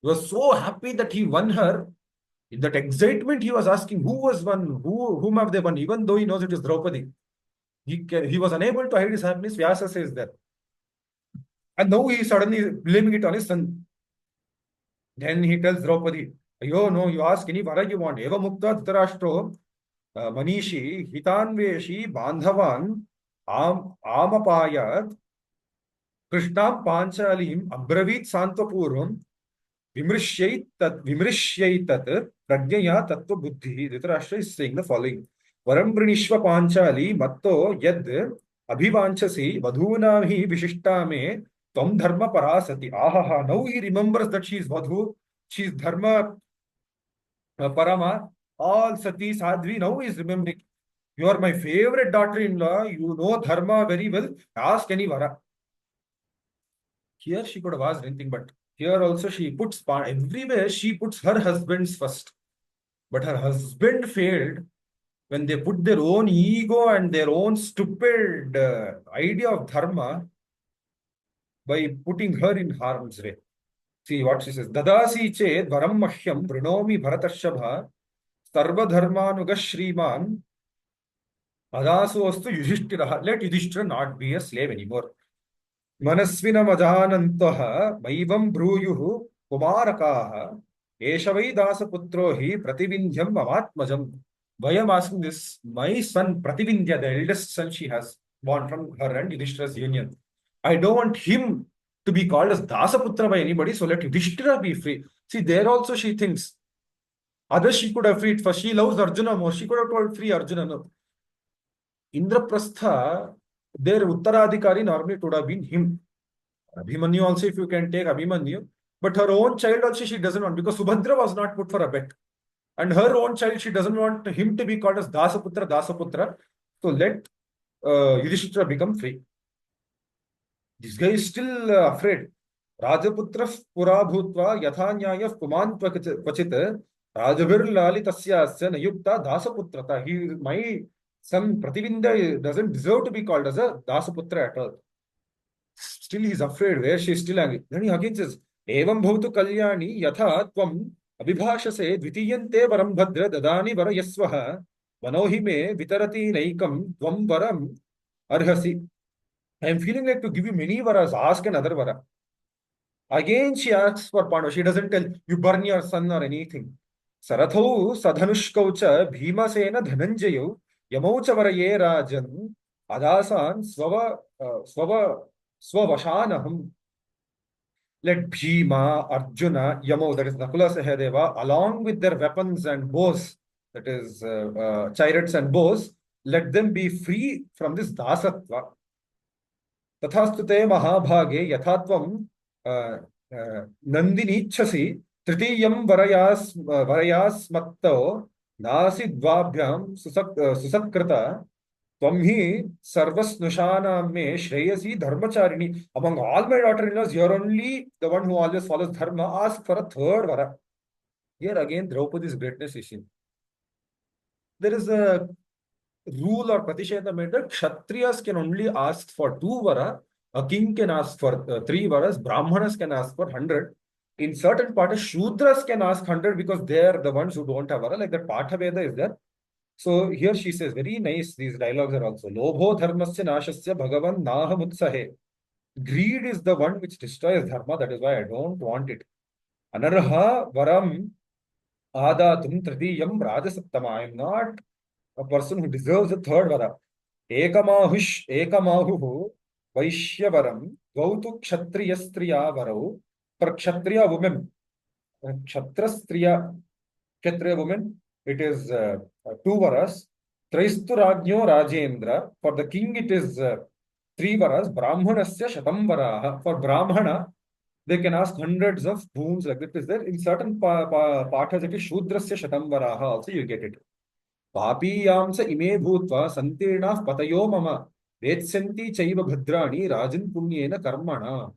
Speaker 1: He was so happy that he won her. In that excitement, he was asking who was won, whom have they won, even though he knows it is Draupadi. He was unable to hide his happiness. Vyasa says that. And now he is suddenly blaming it on his son. Then he tells Draupadi, "Ayo, no, you ask any vara you want. Eva mukta Dhritarashtra Manishi Hitanveshi Bandhavan Amapayat Krishnam Panchalim Abravit Santapurvam Vimrishyaitat Pragyaya Tattva Buddhi." Dhritarashtra is saying the following: Varambrinishva Panchali Matto Yad Abhivanchasi Vadhuna hi Vishishta me Tom Dharma Parasati. Ahaha. Now he remembers that she is Vadhu, she is Dharma Parama, all Sati Sadhvi. Now he is remembering. You are my favorite daughter-in-law. You know Dharma very well. Ask any vara. Here she could have asked anything, but here also she puts, everywhere she puts her husbands first. But her husband failed when they put their own ego and their own stupid idea of Dharma by putting her in harm's way. See what she says. Dadasi ched varam mahyam vrinomi bharatashabha sarvadharmanuga shriman adasostu yudhishthirah. Let Yudhishthira not be a slave anymore. Manasvinamajanantaha maivam bruyuhu kumarakaha eshavai dasaputro hi prativindhyam mamatmajam. Why I'm asking this? My son Prativindhya, the eldest son she has born from her and Yudhishthira's union. I don't want him to be called as Dasaputra by anybody, so let Yudhishthira be free. See, there also she thinks. Others she could have freed, for she loves Arjuna more. She could have told free Arjuna. No. Indraprastha, their Uttaradhikari normally it would have been him. Abhimanyu also, if you can take Abhimanyu, but her own child also she doesn't want, because Subhadra was not put for a bet. And her own child, she doesn't want him to be called as Dasaputra, Dasaputra. So let Yudhishthira become free. This guy is still afraid. Rajaputra pura bhutva yathanyaya puman kvachit Rajabir lalitasya nayukta Dasaputrata. My son Prativindya doesn't deserve to be called as a Dasaputra at all. Still he is afraid. Where she is still angry. Then he again says, Evam bhavatu kalyani yatha tvam abhibhashase dvitiyante varam bhadra dadani vara yasvaha vanohi me vitarati naikam tvam varam arhasi. I am feeling like to give you many varas. Ask another vara. Again she asks for Pandava. She doesn't tell you burn your son or anything. Sarathau sadhanushkaucha bhimasena dhananjayu yamaucha varaye rajan adasan swavashanaham. Let Bhima, Arjuna, Yamo, that is Nakula Sahadeva, along with their weapons and bows, that is chariots and bows, let them be free from this dasatva. Tathastute mahabhage yathatvam nandinichasi tritiyam varayas matto nasi dvabhyam susatkrata Twamhi sarvasnushana me shreyasi dharmacharini. Among all my daughter-in-laws, you're only the one who always follows dharma. Ask for a third vara. Here again, Draupadi's greatness is seen. There is a rule or pratisheta made that Kshatriyas can only ask for 2 vara. A king can ask for 3 varas. Brahmanas can ask for 100. In certain parts, Shudras can ask 100 because they are the ones who don't have vara. Like that Pathaveda is there. So here she says, very nice, these dialogues are also. Lobho dharmasya nashasya bhagavan naham utsahe. Greed is the one which destroys dharma. That is why I don't want it. Anarha varam adatum tridiyam rajasattama. I am not a person who deserves a third vara. Ekamahuhu vaishyavaram gautu kshatriyastriya varau. For kshatriya women, kshatriya women, it is 2 varas. Traistu Rajnyo Rajendra. For the king, it is 3 varas. Brahmanasya Shatam varaha. For Brahmana, they can ask hundreds of booms like that is there. In certain pathas, it is Shudrasya Shatam varaha. Also, you get it. Papiyamsa ime bhutva santirna patayo mama. Vetsanti chaiva bhadrani rajan punyena karmana.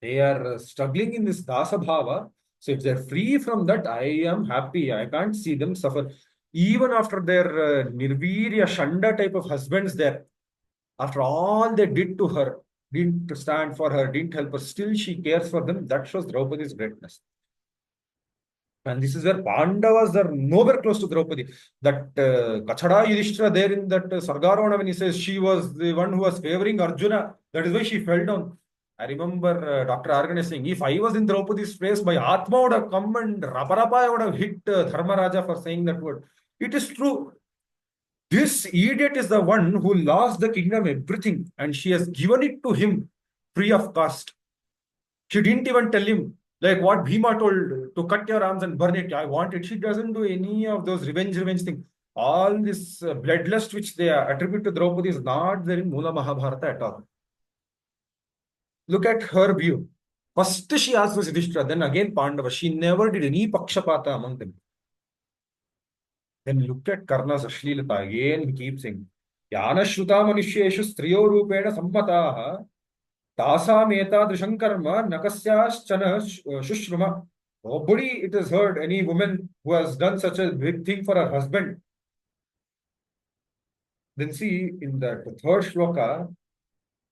Speaker 1: They are struggling in this dasa bhava. So if they're free from that, I am happy. I can't see them suffer. Even after their nirvirya, shanda type of husbands there, after all they did to her, didn't stand for her, didn't help her, still she cares for them. That shows Draupadi's greatness. And this is where Pandavas are nowhere close to Draupadi. That Kachada Yudhishthira there in that Sargaravana, when he says she was the one who was favoring Arjuna, that is why she fell down. I remember Dr. Argan saying, if I was in Draupadi's place, my Atma would have come and Raparapa, I would have hit Dharmaraja for saying that word. It is true. This idiot is the one who lost the kingdom, everything, and she has given it to him free of cost. She didn't even tell him, like what Bhima told, to cut your arms and burn it. I want it. She doesn't do any of those revenge thing. All this bloodlust which they attribute to Draupadi is not there in Mula Mahabharata at all. Look at her view. First she asked for Yudhishthira, then again Pandava. She never did any pakshapata among them. Then look at Karna's Ashlilata. Again he keeps saying, Yana Shruta Manusheshu Striyo Rupena Sampataha Tasam Etadrisham Karma Nakasyashchana Shushruma. Nobody it has heard any woman who has done such a big thing for her husband. Then see in the 3rd shloka,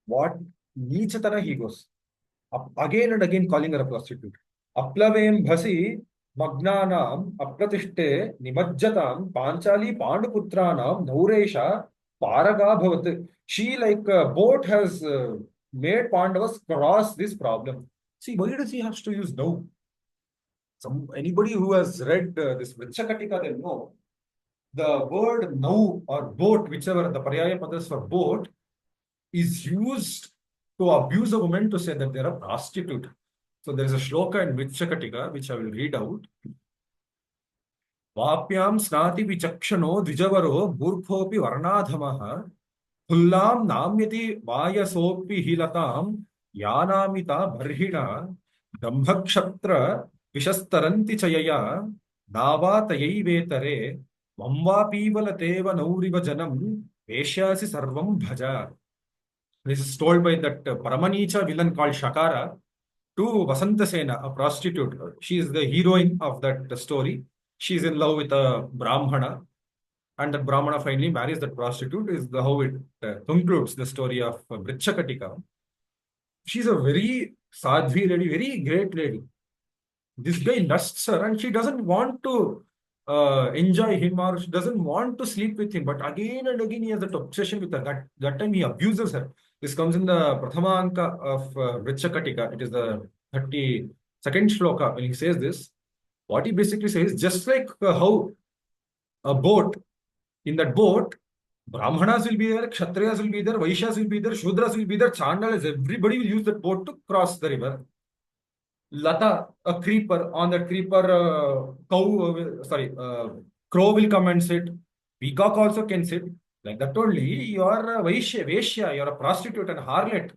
Speaker 1: what Nichatana he goes. Again and again calling her a prostitute. Aplavem bhasi magnanam apratishte nimajjatam panchali panduputranam nauresha paraga bhavat. She, like a boat, has made Pandavas cross this problem. See, why does he have to use now? Anybody who has read this Vrichakatika, they know the word now or boat, whichever the paryaya padas for boat, is used to abuse a woman to say that they're a prostitute. So there is a shloka in Vrichakatika which I will read out. Vapyam snati vichakshano dvijavaro burkhopi varnadhamaha Hullam namyati vayasopi hilatam yanamita bharhina dambhakshatra vishastaranti chayaya dava vetare mamva pivalateva nauriva janam veshyasi sarvam bhaja. This is told by that Paramanicha villain called Shakara to Vasantasena, a prostitute. She is the heroine of that story. She is in love with a Brahmana, and the Brahmana finally marries that prostitute. Is how it concludes the story of Vrichakatika. She's a very sadhvi lady, very great lady. This guy lusts her and she doesn't want to enjoy him, or she doesn't want to sleep with him. But again and again, he has that obsession with her. That time he abuses her. This comes in the Prathama Anka of Vrichakatika. It is the 32nd shloka. When he says this, what he basically says, just like how a boat, in that boat, Brahmanas will be there, Kshatriyas will be there, Vaishyas will be there, Shudras will be there, Chandalas, everybody will use that boat to cross the river. Lata, a creeper, on that creeper, crow will come and sit. Peacock also can sit. Like that only, you are a Vaishya, you are a prostitute and harlot.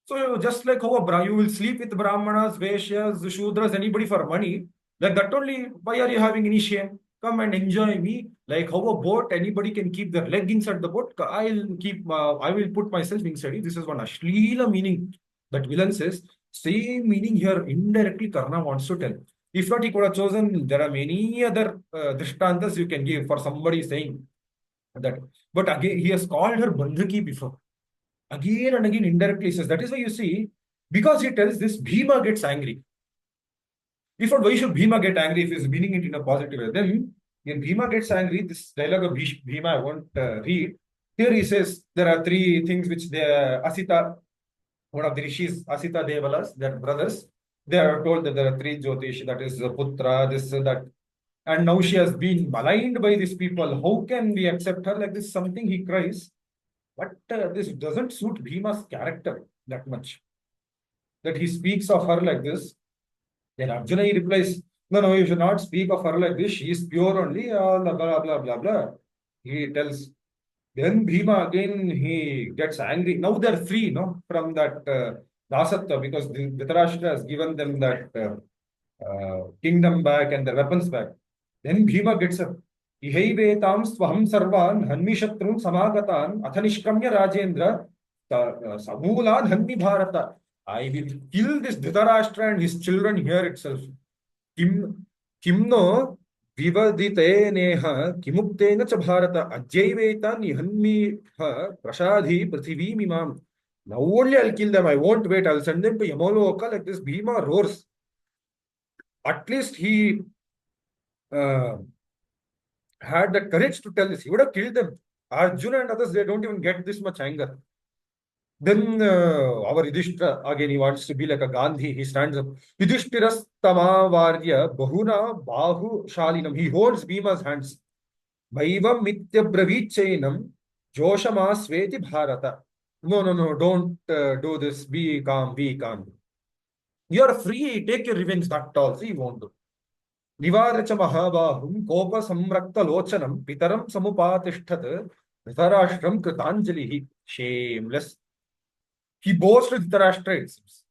Speaker 1: So just like how you will sleep with Brahmanas, Vaishyas, Shudras, anybody for money, like that only, why are you having any shame? Come and enjoy me. Like how a boat, anybody can keep their leg inside the boat. I will put myself inside it. This is one Ashleela meaning that villain says. Same meaning here indirectly Karna wants to tell. If not, he could have chosen, there are many other drishtantas you can give for somebody saying that. But again, he has called her Bandhaki before. Again and again indirectly says. That is why you see, because he tells this, Bhima gets angry. If not, why should Bhima get angry if he's meaning it in a positive way? Then, when Bhima gets angry, this dialogue of Bhima I won't read. Here he says there are three things which the Asita, one of the rishis, Asita Devalas, their brothers, they are told that there are three Jyotish, that is Putra, this, that. And now she has been maligned by these people. How can we accept her like this? Something he cries. But this doesn't suit Bhima's character that much. That he speaks of her like this. Then Arjuna he replies, no, you should not speak of her like this. She is pure only, blah, blah, blah, blah, blah. He tells. Then Bhima again, he gets angry. Now they're free, from that Dasatva, because Dhritarashtra has given them that kingdom back and their weapons back. Then Bhima gets up. Ihaivetam swaham sarvan hanmi shatrun samagatan athanishkamya Rajendra samulan hanmi Bharata. I will kill this Dhritarashtra and his children here itself. Kimno vivadite neha kimuktena cha Bharata ajyaiveta nihanmi prashadhi prithivi mimam. Now only I'll kill them. I won't wait. I'll send them to Yamaloka. Like this, Bhima roars. At least he had the courage to tell this. He would have killed them. Arjuna and others, they don't even get this much anger. Then our Yudhishthira, again, he wants to be like a Gandhi. He stands up. Yudhishthira's tamavarya bahuna bahu shalinam. He holds Bhima's hands. Maivam mitya bravichainam joshama sveti bharata. No, don't do this. Be calm, be calm. You are free. Take your revenge. That all. See, you won't do. Nivaracha mahabahum kopa samrakta lochanam pitaram samupatishtat Dhritarashram kritanjalihi. Shameless. He boasts with Dhritarashtra, it seems.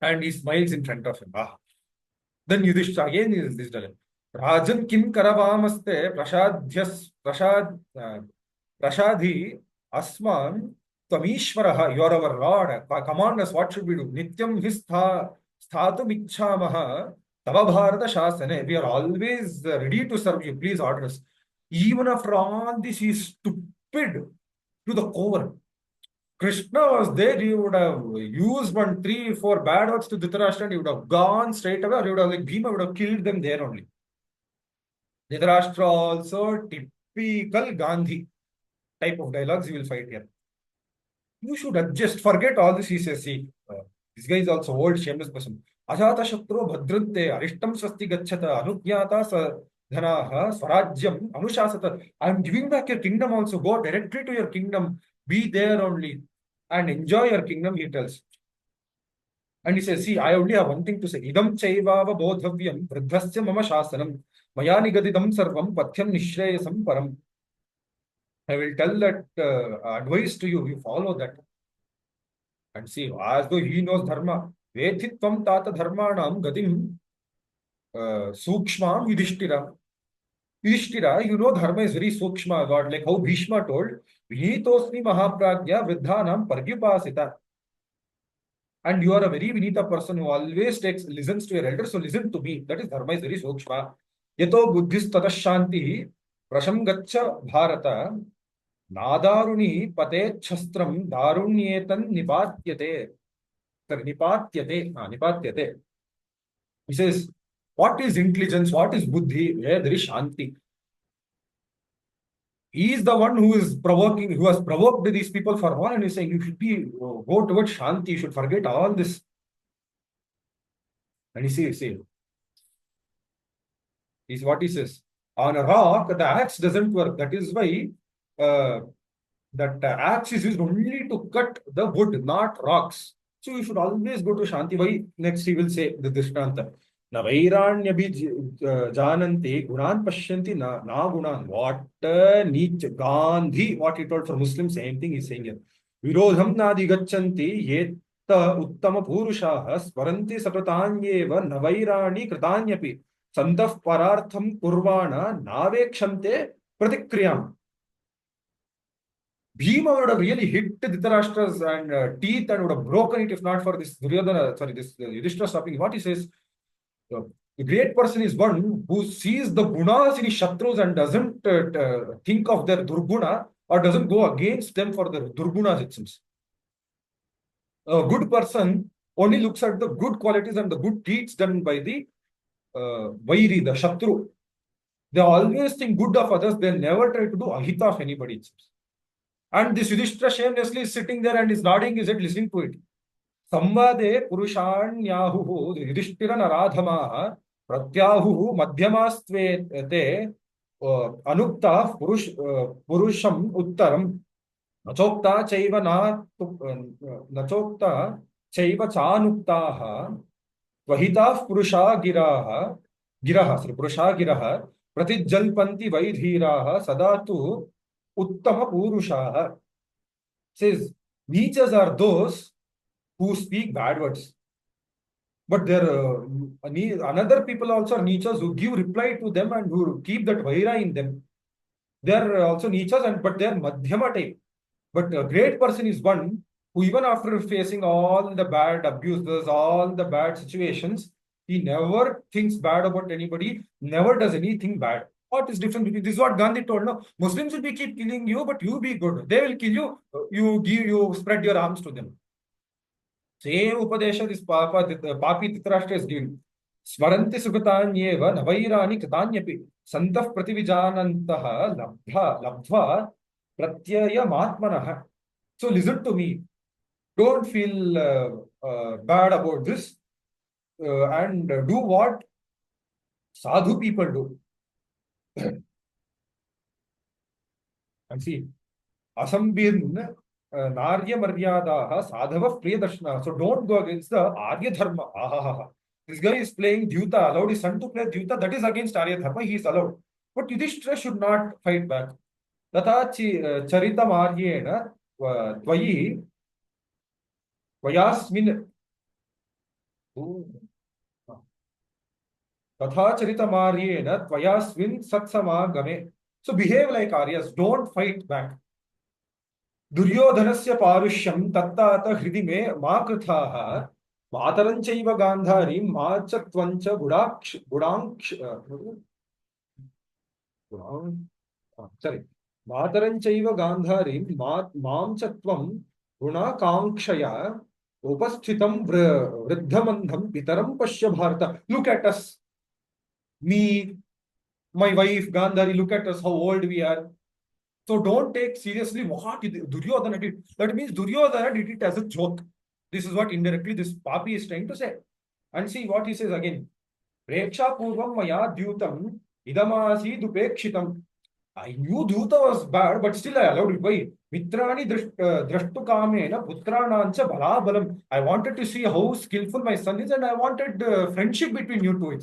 Speaker 1: And he smiles in front of him. Then Yudhishthira again is this dialogue. Rajan kim karavamaste prashadhi asman tamishvaraha. You are our Lord. Command us, what should we do? Nityam his sthatu michhamaha tava bharata shasane. We are always ready to serve you. Please order us. Even after all this, he is stupid to the core. Krishna was there, he would have used 1, 3, 4 bad words to Dhritarashtra and he would have gone straight away, or he would have, like Bhima would have killed them there only. Dhritarashtra also typical Gandhi type of dialogues you will find here. You should adjust, forget all this. He says, see, this guy is also old, shameless person. Ajata Shatru Bhadratte, Arishtam Swasti Gachata, Anugyata Dhanaha, Swarajyam, Anushasata. I am giving back your kingdom also. Go directly to your kingdom. Be there only and enjoy your kingdom, he tells. And he says, see, I only have one thing to say. Idam chaivava bodhavyam vruddhasya mama shasanam maya nigadidam sarvam pathyam nishreyasam param. I will tell that advice to you. You follow that. And see, as though he knows dharma. Vedhitvam tata dharmanam gatim sukshmam yudhishthira. Yudhishthira, you know dharma is very sukshma, God. Like how Bhishma told, Vinitosmi mahapragya vriddhanam paryupasita. And you are a very vinita person who always listens to your elders. So listen to me. That is dharma is very sukshma. Yato buddhis tatashanti prasham gacha bharata nadaruni pate chastram darunyetan nipatyate. Nipatyate. He says, what is intelligence? What is buddhi? Where there is shanti. He is the one who is provoking, who has provoked these people for all, and he's saying, you should go towards shanti, you should forget all this. And he says, is what he says. On a rock, the axe doesn't work. That is why that axe is used only to cut the wood, not rocks. So you should always go to shanti. Why? Next he will say the Drishtanta. Na vairanyabhi jananti gunan pashyanti na gunan. What Nietzsche, Gandhi, what he told for Muslims, same thing he's saying here. Virodham nadi gachanti yetta uttama purushaha svaranti sapratanyeva navairani kritanyapi santaf parartham kurvana navekshante pratikriyam. Bhima would have really hit Dhritarashtra's teeth and would have broken it if not for this Yudhishthira stopping. What he says, the great person is one who sees the gunas in his shatrus and doesn't think of their durguna or doesn't go against them for their durgunas, it seems. A good person only looks at the good qualities and the good deeds done by the vairi, the shatru. They always think good of others. They never try to do ahita of anybody, it seems. And this Yudhishthira shamelessly is sitting there and is nodding his head, listening to it. Samvade purushanyahuhu Yudhishthira naradhamaha pratyahuhu madhyamastvete anukta purusham uttaram nachokta chaiva chanuktaha vahitah purusha giraha pratijjalpanti vaidhiraha sadatu uttama purushaha. Says, Nichas are those who speak bad words. But there another people also are Nichas who give reply to them and who keep that vaira in them. They are also Nichas, but they are Madhyama type. But a great person is one who, even after facing all the bad abuses, all the bad situations, he never thinks bad about anybody, never does anything bad. What is different between this? Is what Gandhi told. No, Muslims will keep killing you, but you be good. They will kill you. You spread your arms to them. Same upadesha this papi Dhritarashtra is giving. Smaranti sukatanyeva navairani katanyapi santah prativijanantaha labdha pratyaya matmanaha. So listen to me. Don't feel bad about this and do what sadhu people do. And see, asambirn narya maryadaha sadhava priyadarshana. So don't go against the Arya Dharma. This guy is playing Dyūta, allowed his son to play Dyūta. That is against Arya Dharma. He is allowed. But Yudhishthira should not fight back. Tata charita maryena tvayi vayasmin Tatha charita maryena tvayasmin satsamagame. So behave like Aryas. Don't fight back. Duryodhanasya parushyam tattata hridi me ma krithaha mataranchaiva gandhari machatvancha mataranchaiva gandhari mamchatvam गुणाकांक्षया उपस्थितं वृद्धमन्धं पितरं पश्य Bharat. Look at us, me, my wife Gandhari, look at us, how old we are. So don't take seriously what Duryodhana did. That means Duryodhana did it as a joke. This is what indirectly this Papi is trying to say. And see what he says again. Preksha purvam maya dyūtam idamasi dupekshitam. I knew Dyūta was bad, but still I allowed it. Why? Mitrani drashtu kamena putranancha balabalam. I wanted to see how skillful my son is, and I wanted friendship between you two.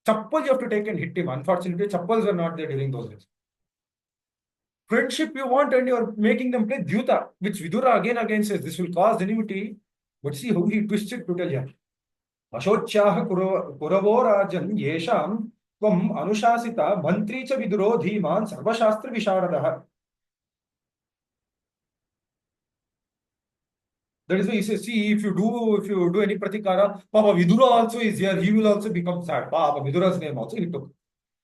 Speaker 1: Chappal you have to take and hit him. Unfortunately, chappals were not there during those days. Friendship you want, and you're making them play Dyūta, which Vidura again says this will cause enmity. But see how he twists it to tell you. Ashochyah kuravo rajan yesham tvam anushasita mantri cha viduro dhiman sarvashastra visharadaha. That is why he says, see, if you do any pratikara, Papa Vidura also is here, he will also become sad. Papa Vidura's name also he took.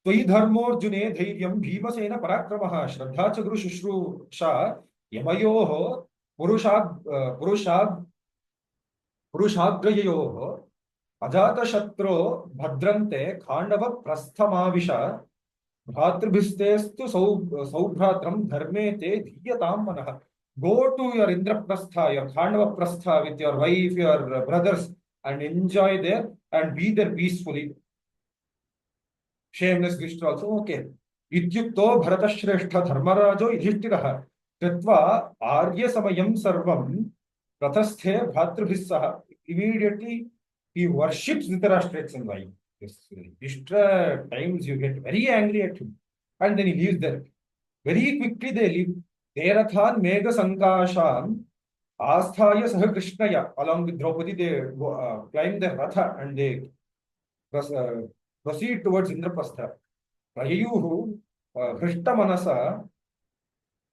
Speaker 1: त्वयि धर्मोऽर्जुने धैर्यं भीमसेन पराक्रमः श्रद्धा च गुरु शुश्रूषा यमयोः पुरुषाग्रययोः अजातशत्रो भद्रन्ते खाण्डव प्रस्थमाविश भ्रातृभिस्तेस्तु सौभ्रात्रं धर्मे ते धीयतां मनः. Go to your Indraprastha, your Khandava Prastha with your wife, your brothers, and enjoy there and be there peacefully. Shameless Krishna also, okay. Ityukto Bharatashreshtha Dharmarajo Yudhishthirah Kritva Arya Samayam Sarvam Prathasthe Bhatrabhissaha. Immediately he worships Dhritarashtra's wife. Yudhishthira times you get very angry at him. And then he leaves there. Very quickly they leave. Terathan Mega Sankasham Asthaya Saha Krishnaya. Along with Draupadi, they climb the Ratha and they proceed towards Indraprastha. Prayayuhu Krishtamanasa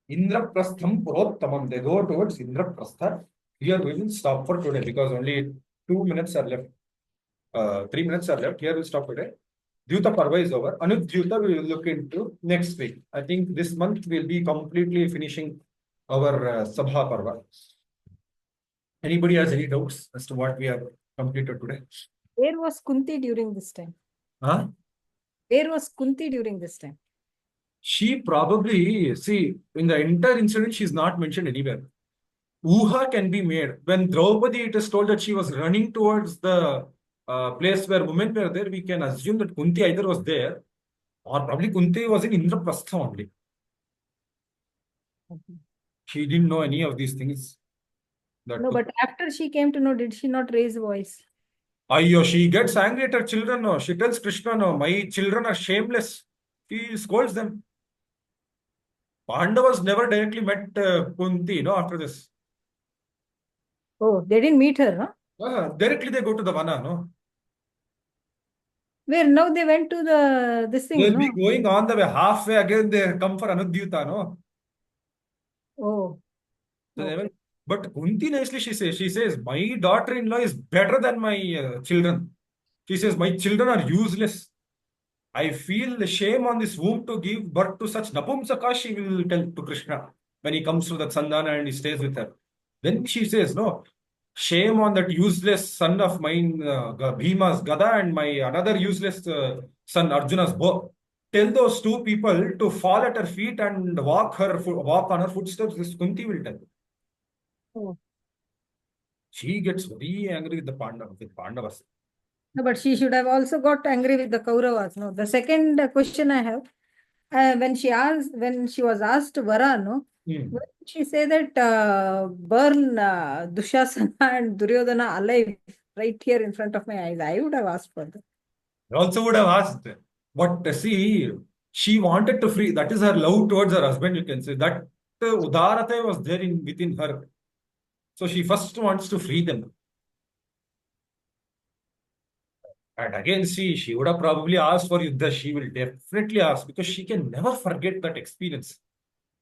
Speaker 1: Indraprastham Purottamam. They go towards Indraprastha. Here we will stop for today because only 2 minutes are left. 3 minutes are left. Here we'll stop today. Dyūta Parva is over. Anudhyūta we will look into next week. I think this month we'll be completely finishing our Sabhā Parva. Anybody has any doubts as to what we have completed today?
Speaker 2: Where was Kunti during this time?
Speaker 1: Huh?
Speaker 2: Where was Kunti during this time?
Speaker 1: She probably, see, in the entire incident, she's not mentioned anywhere. Uha can be made. When Draupadi, it is told that she was running towards the place where women were there, we can assume that Kunti either was there or probably Kunti was in Indraprastha only.
Speaker 2: Okay.
Speaker 1: She didn't know any of these things.
Speaker 2: No, but after she came to know, did she not raise voice?
Speaker 1: Ayyo, she gets angry at her children. No, she tells Krishna, no, my children are shameless. She scolds them. Pandavas never directly met Kunti, no, after this.
Speaker 2: Oh, they didn't meet her, no?
Speaker 1: Directly they go to the Vana, no?
Speaker 2: Where now they went to this thing,
Speaker 1: They'll
Speaker 2: no?
Speaker 1: be going on the way, halfway again they come for Anudhyūta, no?
Speaker 2: Oh.
Speaker 1: So
Speaker 2: Okay.
Speaker 1: but Kunti nicely she says, my daughter-in-law is better than my children. She says, my children are useless. I feel shame on this womb to give birth to such Napumsaka, she will tell to Krishna when he comes to that Sandhana and he stays with her. Then she says, no, shame on that useless son of mine, Bhima's Gada, and my another useless son, Arjuna's bow. Tell those two people to fall at her feet and walk on her footsteps. This Kunti will tell.
Speaker 2: Oh.
Speaker 1: She gets very angry with the Pandavas.
Speaker 2: No, but she should have also got angry with the Kauravas. No, the second question I have, when she was asked Vara, no, when she say that burn Dushasana and Duryodhana alive right here in front of my eyes, I would have asked for that.
Speaker 1: I also would have asked, but see, she wanted to free. That is her love towards her husband. You can say that udarata was there within her. So she first wants to free them. And again, see, she would have probably asked for Yuddha. She will definitely ask because she can never forget that experience.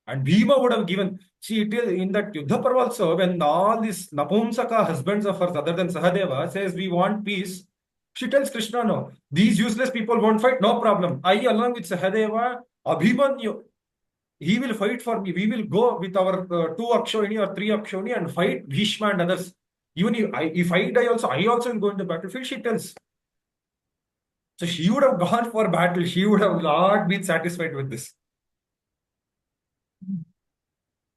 Speaker 1: And Bhima would have given, see, in that Yuddha Parva also, when all these Napumsaka husbands of hers, other than Sahadeva, says we want peace, she tells Krishna, no, these useless people won't fight, no problem. I, along with Sahadeva, Abhimanyu, he will fight for me. We will go with our 2 Akshoni or 3 Akshoni and fight Bhishma and others. Even if I die also, I also will go into battlefield, she tells. So she would have gone for battle. She would have not been satisfied with this.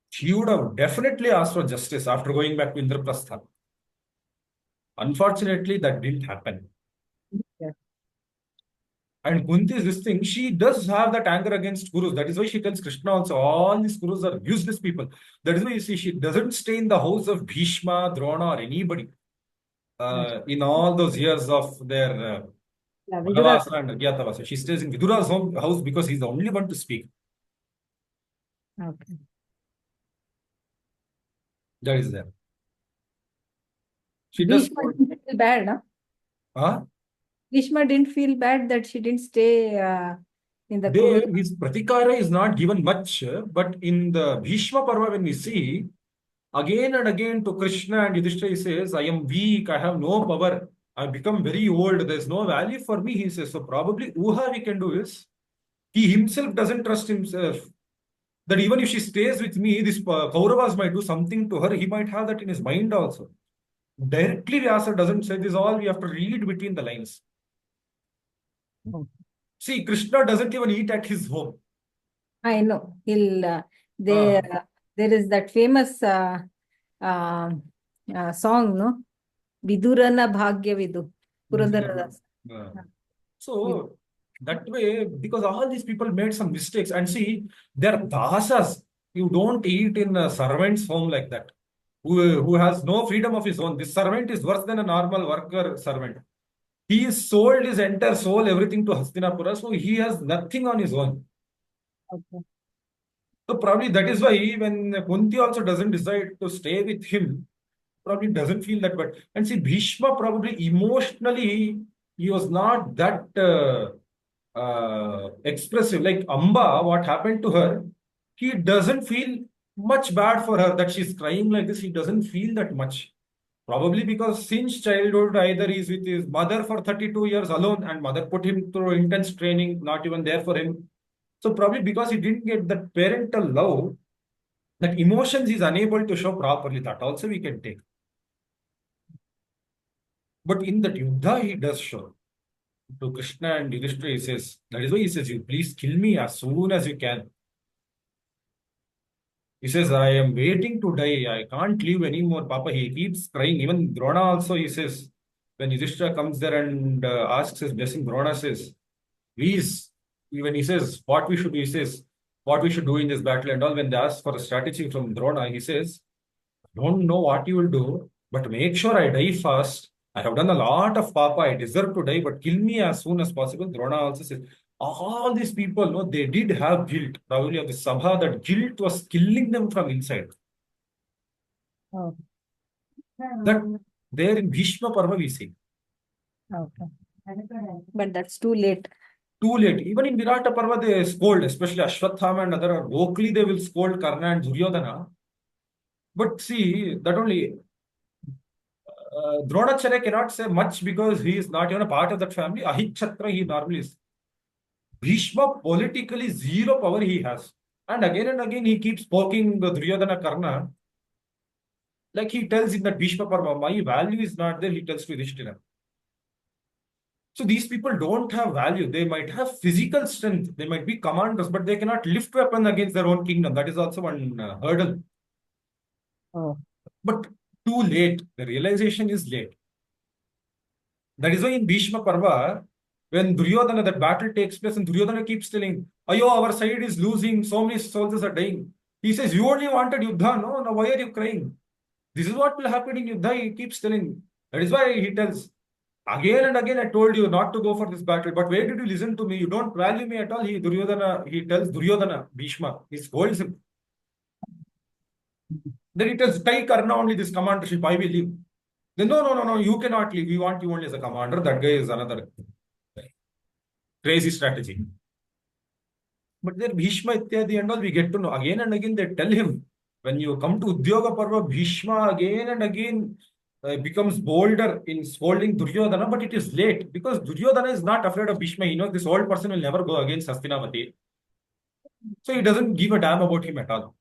Speaker 1: She would have definitely asked for justice after going back to Indraprastha. Unfortunately, that didn't happen.
Speaker 2: Yeah.
Speaker 1: And Kunti is this thing, she does have that anger against gurus. That is why she tells Krishna also, all these gurus are useless people. That is why you see, she doesn't stay in the house of Bhishma, Drona, or anybody in all those years of their
Speaker 2: Vidura.
Speaker 1: Vanavasa and Agyatavasa. She stays in Vidura's house because he's the only one to speak.
Speaker 2: Okay.
Speaker 1: That is there. She does.
Speaker 2: Bhishma didn't feel bad, no?
Speaker 1: Huh?
Speaker 2: Bhishma didn't feel bad that she didn't stay in the
Speaker 1: There,
Speaker 2: Kuru.
Speaker 1: his pratikara is not given much, but in the Bhishma Parva, when we see, again and again to Krishna and Yudhishthira, he says, I am weak, I have no power, I've become very old, there's no value for me, he says. So probably Uha we can do is, he himself doesn't trust himself. That even if she stays with me, this Kauravas might do something to her, he might have that in his mind also. Directly Vyasa doesn't say this, all we have to read between the lines. See, Krishna doesn't even eat at his home.
Speaker 2: I know. There is that famous song, no? Vidurana Bhagya Vidu. Purandaradas.
Speaker 1: So, that way, because all these people made some mistakes, and see, they're dasas. You don't eat in a servant's home like that, who has no freedom of his own. This servant is worse than a normal worker servant. He is sold his entire soul, everything to Hastinapura, so he has nothing on his own.
Speaker 2: Okay.
Speaker 1: So probably that is why when Kunti also doesn't decide to stay with him, probably doesn't feel that bad. And see, Bhishma probably emotionally, he was not that expressive. Like Amba, what happened to her, he doesn't feel much bad for her that she's crying like this. He doesn't feel that much. Probably because since childhood, either he's with his mother for 32 years alone and mother put him through intense training, not even there for him. So probably because he didn't get that parental love, that emotions he's unable to show properly. That also we can take. But in that Yuddha, he does show. To Krishna and Yudhishthira, he says, that is why he says, you please kill me as soon as you can. He says, I am waiting to die. I can't live anymore, Papa. He keeps crying. Even Drona also, he says, when Yudhishthira comes there and asks his blessing, Drona says, please, even he says, what we should do, he says, what we should do in this battle and all. When they ask for a strategy from Drona, he says, I don't know what you will do, but make sure I die fast. I have done a lot of Papa. I deserve to die, but kill me as soon as possible. Drona also says, all these people, no, they did have guilt. Probably of the Sabhā, that guilt was killing them from inside.
Speaker 2: Oh.
Speaker 1: That there in Bhishma Parva we see.
Speaker 2: Okay. But that's too late.
Speaker 1: Too late. Even in Virata Parva, they scold, especially Ashwathama and other, vocally they will scold Karna and Duryodhana. But see, that only Dronacharya cannot say much because he is not even a part of that family. Ahitchatra he normally is. Bhishma politically zero power he has. And again he keeps poking Duryodhana Karna. Like he tells in that Bhishma Parva, my value is not there, he tells to Yudhishthira. So these people don't have value. They might have physical strength. They might be commanders, but they cannot lift weapon against their own kingdom. That is also one hurdle.
Speaker 2: Oh.
Speaker 1: But too late. The realization is late. That is why in Bhishma Parva, when Duryodhana, that battle takes place and Duryodhana keeps telling, Ayo, our side is losing, so many soldiers are dying. He says, you only wanted Yuddha, no? Now why are you crying? This is what will happen in Yuddha, he keeps telling. That is why he tells, again and again I told you not to go for this battle, but where did you listen to me? You don't value me at all. He tells Duryodhana, Bhishma, he scolds him. Then he tells, take Karna only this commandership, I will leave. Then no, you cannot leave. We want you only as a commander. That guy is another crazy strategy. But there Bhishma Ityadi and all we get to know. Again and again they tell him, when you come to Udyāga Parva, Bhishma again and again becomes bolder in scolding Duryodhana, but it is late because Duryodhana is not afraid of Bhishma. He knows this old person will never go against Hastinavati. So he doesn't give a damn about him at all.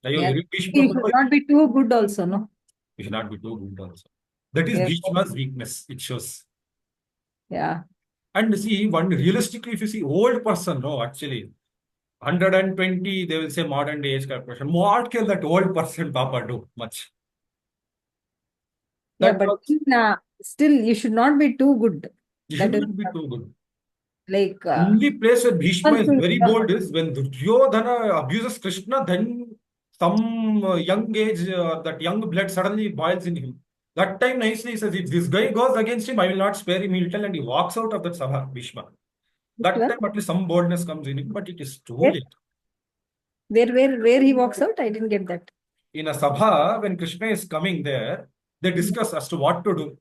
Speaker 2: Yeah. He should not be too good also, no?
Speaker 1: He should not be too good also. That is
Speaker 2: Yeah.
Speaker 1: Bhishma's weakness, it shows.
Speaker 2: Yeah.
Speaker 1: And see, one realistically, if you see old person, no, actually, 120, they will say modern day age calculation. What can that old person, Papa, do much?
Speaker 2: Yeah,
Speaker 1: That
Speaker 2: but
Speaker 1: was,
Speaker 2: still, you should not be too good.
Speaker 1: you
Speaker 2: That
Speaker 1: should
Speaker 2: is
Speaker 1: not be too good.
Speaker 2: like
Speaker 1: Only place where Bhishma is very
Speaker 2: yeah.
Speaker 1: bold is when Duryodhana abuses Krishna, then some young age, that young blood suddenly boils in him. That time nicely he says, if this guy goes against him, I will not spare him, he will tell, and he walks out of that Sabha, Bhishma. That time at least some boldness comes in him, but it is too
Speaker 2: Where,
Speaker 1: late.
Speaker 2: where he walks out? I didn't get that.
Speaker 1: In a Sabha, when Krishna is coming there, they discuss as to what to do.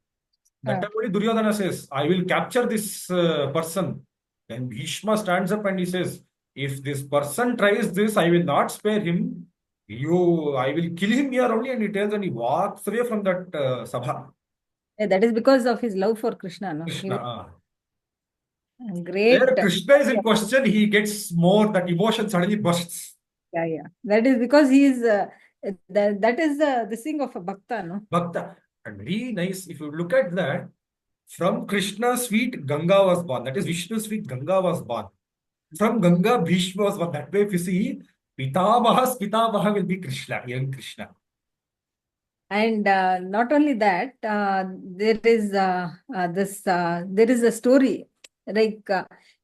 Speaker 1: That time only Duryodhana says, I will capture this person. Then Bhishma stands up and he says, if this person tries this, I will not spare him. I will kill him here only. And he tells, and he walks away from that Sabha.
Speaker 2: Yeah, that is because of his love for Krishna, no?
Speaker 1: Krishna.
Speaker 2: Great.
Speaker 1: There Krishna is in question, he gets more, that emotion suddenly bursts.
Speaker 2: Yeah, yeah. That is because he is, that is the thing of a bhakta, no?
Speaker 1: Bhakta. And very nice, if you look at that, from Krishna's feet, Ganga was born. That is Vishnu's feet, Ganga was born. From Ganga, Bhishma was born. That way, if you see, Pitamaha will be Krishna, young Krishna.
Speaker 2: And not only that, there is there is a story. Like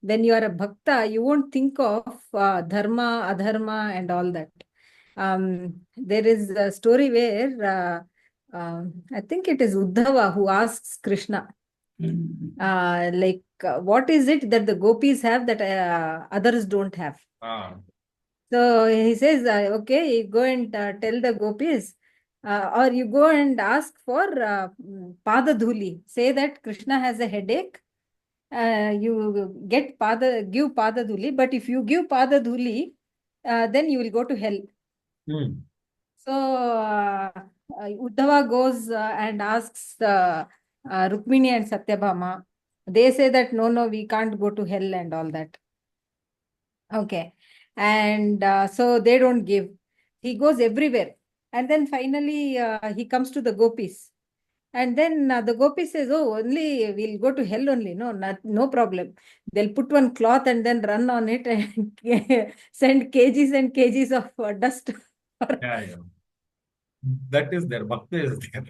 Speaker 2: when you are a bhakta, you won't think of dharma, adharma, and all that. There is a story where I think it is Uddhava who asks Krishna, what is it that the gopis have that others don't have? So he says, okay, you go and tell the gopis, or you go and ask for Padadhuli. Say that Krishna has a headache. You give Padadhuli, but if you give Padadhuli, then you will go to hell. So Uddhava goes and asks Rukmini and Satyabhama. They say that no, we can't go to hell and all that. Okay. And so they don't give. He goes everywhere. And then finally he comes to the gopis. And then the gopi says, oh, only we'll go to hell only. No problem. They'll put one cloth and then run on it and send kgs and kgs of dust.
Speaker 1: Yeah. That is there. Bhakta is there.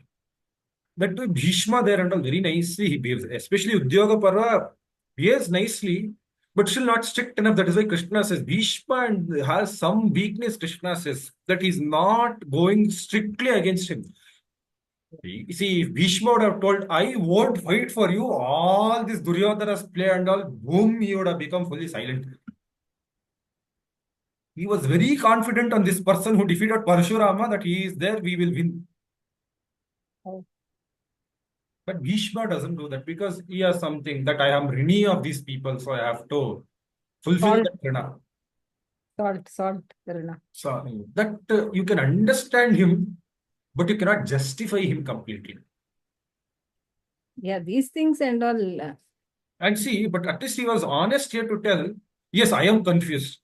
Speaker 1: That way, Bhishma there and all very nicely he behaves. Especially Udyoga Parva behaves nicely, but still not strict enough. That is why Krishna says Bhishma and has some weakness. Krishna says that he's not going strictly against him. You see, if Bhishma would have told, I won't fight for you, all this Duryodhana's play and all, boom, he would have become fully silent. He was very confident on this person who defeated Parshurama that he is there, we will win. But Bhishma doesn't do that because he has something that I am rini of these people, so I have to fulfill that rina.
Speaker 2: Salt, rina.
Speaker 1: So that you can understand him, but you cannot justify him completely.
Speaker 2: Yeah, these things and all.
Speaker 1: And see, but at least he was honest here to tell, yes, I am confused.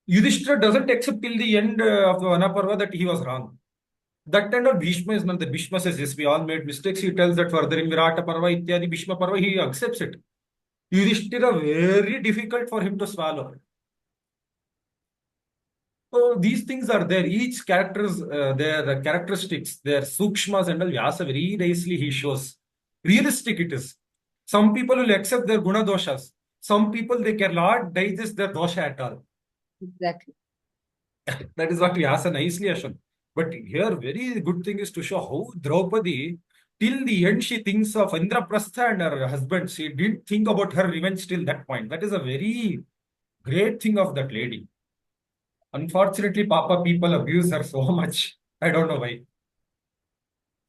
Speaker 1: Yudhishthira doesn't accept till the end of the Vanaparva that he was wrong. That kind of Bhishma is not the Bhishma says, yes, we all made mistakes. He tells that further in Virata Parva, Ityadi Bhishma Parva, he accepts it. Yudhishthira, very difficult for him to swallow. So these things are there. Each characters, their characteristics, their sukshmas and all, Vyasa very nicely he shows. Realistic it is. Some people will accept their guna doshas. Some people, they cannot digest their dosha at all.
Speaker 2: Exactly.
Speaker 1: That is what Vyasa nicely has shown. But here, very good thing is to show how Draupadi, till the end, she thinks of Indraprastha and her husband. She didn't think about her revenge till that point. That is a very great thing of that lady. Unfortunately, Papa people abuse her so much. I don't know why.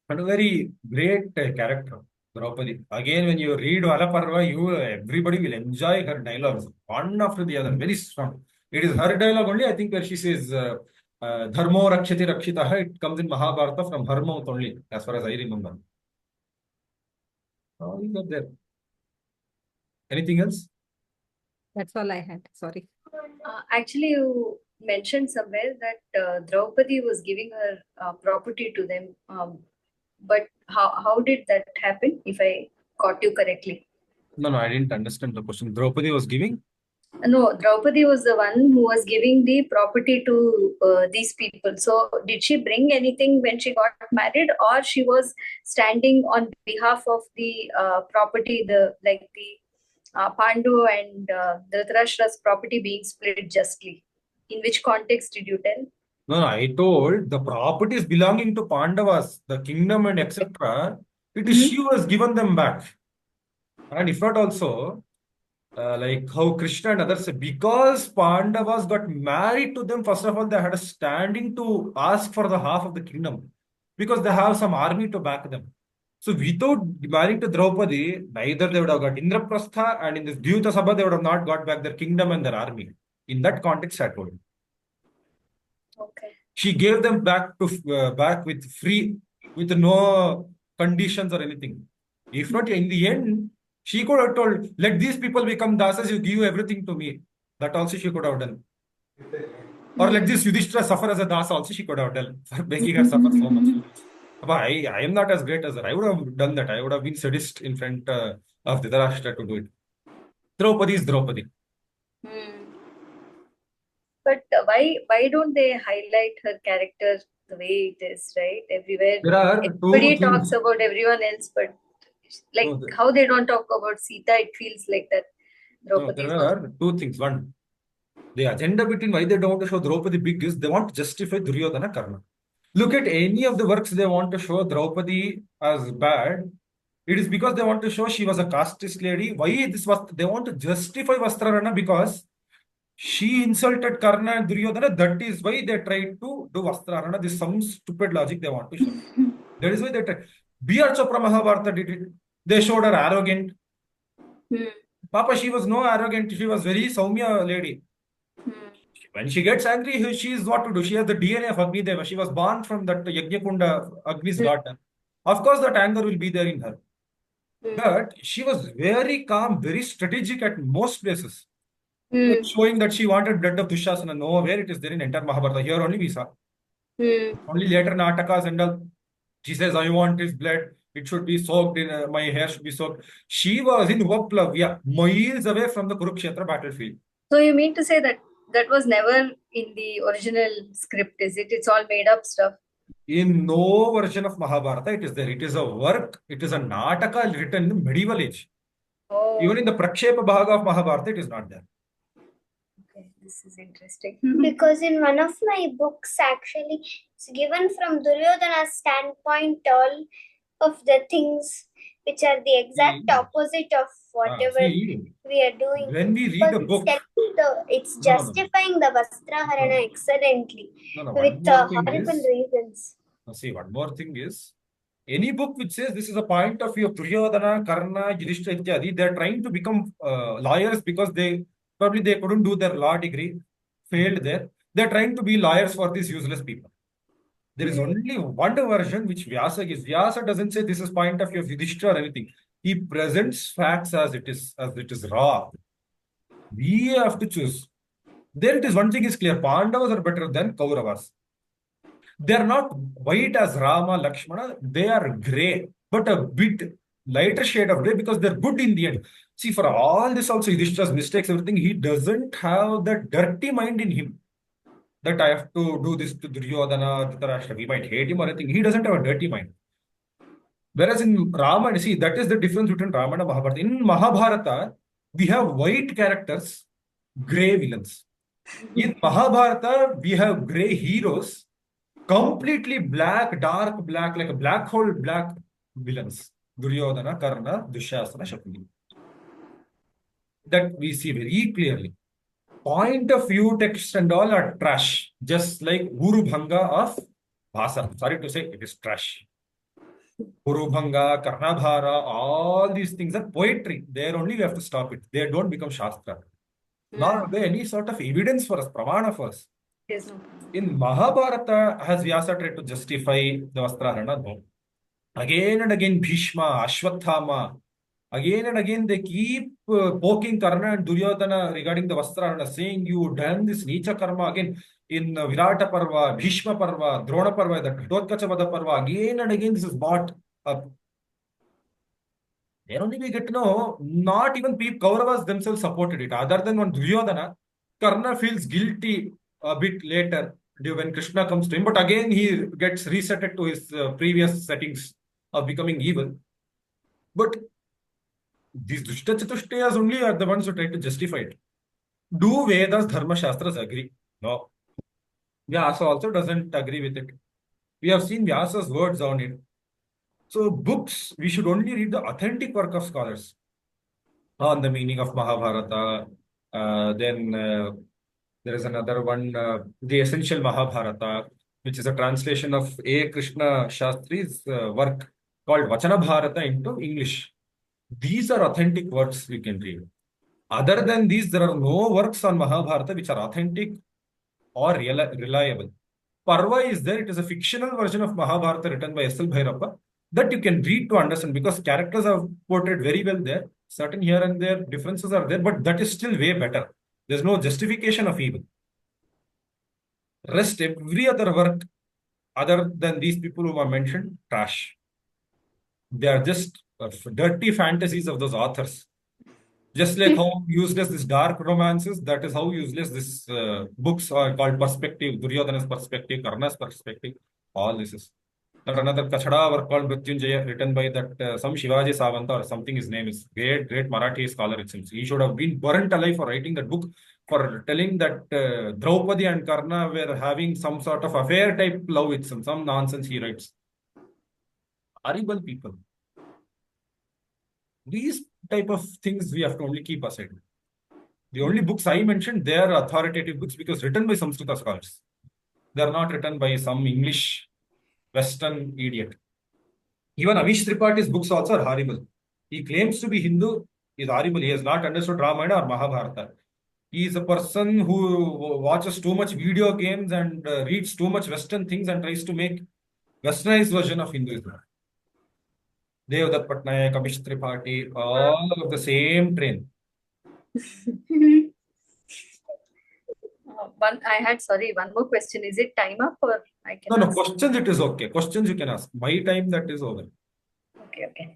Speaker 1: But a very great character, Draupadi. Again, when you read Valaparva, everybody will enjoy her dialogues, one after the other, very strong. It is her dialogue only, I think, where she says, Dharmo Rakshati Rakshitaha. It comes in Mahabharata from her mouth only, as far as I remember. Oh, you got there. Anything else?
Speaker 2: That's all I had. Sorry.
Speaker 4: Actually, you mentioned somewhere that Draupadi was giving her property to them. But how did that happen, if I caught you correctly?
Speaker 1: No, I didn't understand the question. Draupadi was giving?
Speaker 4: No, Draupadi was the one who was giving the property to these people. So did she bring anything when she got married, or she was standing on behalf of the property, the Pandu and Dhritarashtra's property being split justly? In which context did you tell?
Speaker 1: No, I told the properties belonging to Pandavas, the kingdom and etc. It is she who has given them back. And if not also, like how Krishna and others say, because Pandavas got married to them, first of all, they had a standing to ask for the half of the kingdom because they have some army to back them. So without marrying to Draupadi, neither they would have got Indraprastha, and in this Dyūta Sabhā, they would have not got back their kingdom and their army. In that context, I told.
Speaker 4: Okay.
Speaker 1: She gave them back to back with free, with no conditions or anything. If not, in the end, she could have told, let these people become dasas, you give everything to me. That also she could have done. Or let this Yudhishthira suffer as a dasa also she could have done for making her suffer so much. But I am not as great as her. I would have done that. I would have been sadist in front of Dhritarashtra to do it. Draupadi is Draupadi.
Speaker 4: But why don't they highlight her character the way it is, right? Everywhere,
Speaker 1: There are
Speaker 4: everybody
Speaker 1: two
Speaker 4: talks
Speaker 1: things.
Speaker 4: about everyone else, but like
Speaker 1: No,
Speaker 4: how they don't talk about Sita, it feels like that.
Speaker 1: No,
Speaker 4: Draupadi is
Speaker 1: there are two things. One, the agenda between why they don't want to show Draupadi big is they want to justify Duryodhana Karna. Look at any of the works they want to show Draupadi as bad. It is because they want to show she was a casteist lady. Why this was they want to justify Vastrarana because she insulted Karna and Duryodhana. That is why they tried to do Vastrarana. This is some stupid logic they want to show. That is why they tried. B.R. Chopra Mahabharata did it. They showed her arrogant. Papa, she was no arrogant. She was very Saumya lady. When she gets angry, she is what to do. She has the DNA of Agni Deva. She was born from that Yajnakunda, Agni's daughter. Of course, that anger will be there in her. But she was very calm, very strategic at most places. Showing that she wanted blood of Dushasana. Nowhere it is there in entire Mahabharata. Here only we saw. Only later Natakas and all. She says, I want his blood. It should be soaked in, my hair should be soaked. She was in Vaplavya, miles away from the Kurukshetra battlefield.
Speaker 4: So you mean to say that that was never in the original script, is it? It's all made up stuff.
Speaker 1: In no version of Mahabharata it is there. It is a work, it is a Nataka written in the medieval age.
Speaker 4: Oh,
Speaker 1: Even in the Prakshepa Bhaga of Mahabharata, it is not there.
Speaker 4: okay. This is interesting.
Speaker 5: Because in one of my books, actually, it's given from Duryodhana's standpoint, all of the things which are the exact opposite of whatever
Speaker 1: See,
Speaker 5: we are doing.
Speaker 1: when we read a book,
Speaker 5: It's justifying the Vastraharana excellently with horrible reasons.
Speaker 1: See, one more thing is, any book which says this is a point of view of Duryodhana, Karna, Yudhishthira, Ityadi, they are trying to become lawyers because they couldn't do their law degree, failed there. They are trying to be lawyers for these useless people. There is only one version which Vyasa gives. Vyasa doesn't say this is point of view of Yudhishthira or anything. He presents facts as it is raw. We have to choose. There it is, one thing is clear. Pandavas are better than Kauravas. They are not white as Rama, Lakshmana. They are grey, but a bit lighter shade of grey because they're good in the end. See, for all this also, Yudhishthira's mistakes, everything, he doesn't have that dirty mind in him. That I have to do this to Duryodhana, Dhritarashtra. We might hate him or anything. He doesn't have a dirty mind. Whereas in Ramayana, see, that is the difference between Ramayana and Mahabharata. In Mahabharata, we have white characters, grey villains. In Mahabharata, we have grey heroes, completely black, dark black, like a black hole black villains. Duryodhana, Karna, Dushasana, Shakuni. That we see very clearly. Point of view text and all are trash. Just like Guru Bhanga of Bhasa. Sorry to say, it is trash. Guru Bhanga, Karnabhara, all these things are poetry. There only we have to stop it. They don't become Shastra. Nor are there any sort of evidence for us, pramana for us.
Speaker 4: Yes, no.
Speaker 1: In Mahabharata, has Vyasa tried to justify the Vastrahara? No. Again and again, Bhishma, Ashwatthama, Again and again, they keep poking Karna and Duryodhana regarding the Vastrahana, saying, you done this Nicha Karma again in Virata Parva, Bhishma Parva, Drona Parva, the Ghatotkacha Parva. Again and again, this is brought up. Then only we get to know, not even Kauravas themselves supported it. Other than one Duryodhana, Karna feels guilty a bit later when Krishna comes to him. But again, he gets resetted to his previous settings of becoming evil. But these Dushta Chatushtayas only are the ones who try to justify it. Do Vedas, Dharma Shastras agree? No. Vyasa also doesn't agree with it. We have seen Vyasa's words on it. So books, we should only read the authentic work of scholars on the meaning of Mahabharata. Then there is another one, the Essential Mahabharata, which is a translation of A. Krishna Shastri's work called Vachana Bharata into English. These are authentic works we can read. Other than these, there are no works on Mahabharata which are authentic or reliable. Parva is there. It is a fictional version of Mahabharata written by S.L. Bhairappa that you can read to understand because characters are portrayed very well there. Certain here and there differences are there, but that is still way better. There's no justification of evil. Rest, every other work other than these people who are mentioned, trash. They are just dirty fantasies of those authors. Just like how useless this dark romances, that is how useless this books are called perspective, Duryodhana's perspective, Karna's perspective, all this is. That another Kachada work called Mrityunjaya, written by that some Shivaji Savanta or something his name is, great Marathi scholar it seems. He should have been burnt alive for writing that book, for telling that Draupadi and Karna were having some sort of affair type love with some nonsense he writes. Horrible people. These type of things we have to only keep aside. The only books I mentioned, they are authoritative books because written by Samskrita scholars. They are not written by some English Western idiot. Even Amish Tripathi's books also are horrible. He claims to be Hindu, is horrible. He has not understood Ramayana or Mahabharata. He is a person who watches too much video games and reads too much Western things and tries to make Westernized version of Hinduism. Devdutt Patnaik, Amish Tripathi, all of the same train.
Speaker 4: One more question. Is it time up or I can
Speaker 1: No,
Speaker 4: ask?
Speaker 1: questions it is okay. Questions you can ask. My time that is over.
Speaker 4: Okay.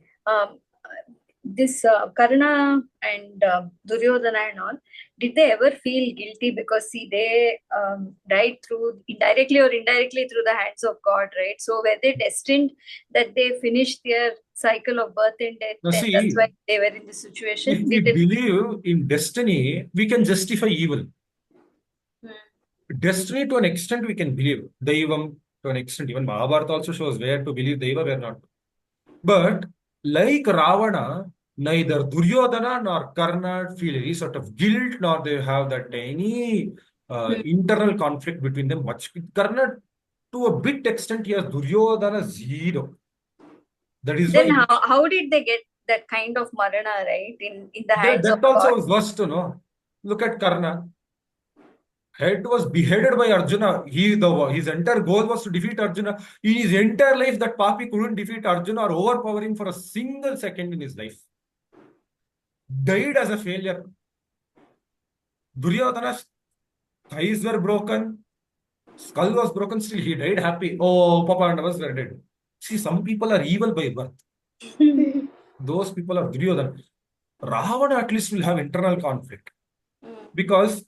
Speaker 4: This Karna and Duryodhana and all, did they ever feel guilty because they died through indirectly or indirectly through the hands of God, right? So were they destined that they finished their cycle of birth and death?
Speaker 1: Now,
Speaker 4: And
Speaker 1: see,
Speaker 4: that's why they were in this situation.
Speaker 1: if we believe in destiny, we can justify evil. Destiny to an extent we can believe. Daivam to an extent. Even Mahabharata also shows where to believe Daiva, where not. But like Ravana, neither Duryodhana nor Karna feel any sort of guilt, nor they have that any internal conflict between them. Much Karna, to a bit extent, he has Duryodhana zero. That is
Speaker 4: then
Speaker 1: why.
Speaker 4: how did they get that kind of marana, right? In the hands
Speaker 1: That
Speaker 4: of
Speaker 1: also
Speaker 4: God?
Speaker 1: was worse to know. Look at Karna. Head was beheaded by Arjuna. His entire goal was to defeat Arjuna. In his entire life, that Papi couldn't defeat Arjuna or overpower him for a single second in his life. Died as a failure. Duryodhana's thighs were broken, skull was broken, still he died happy. Oh, Papa and us were dead. See, some people are evil by birth. Those people are Duryodhana. Ravana at least will have internal conflict. Because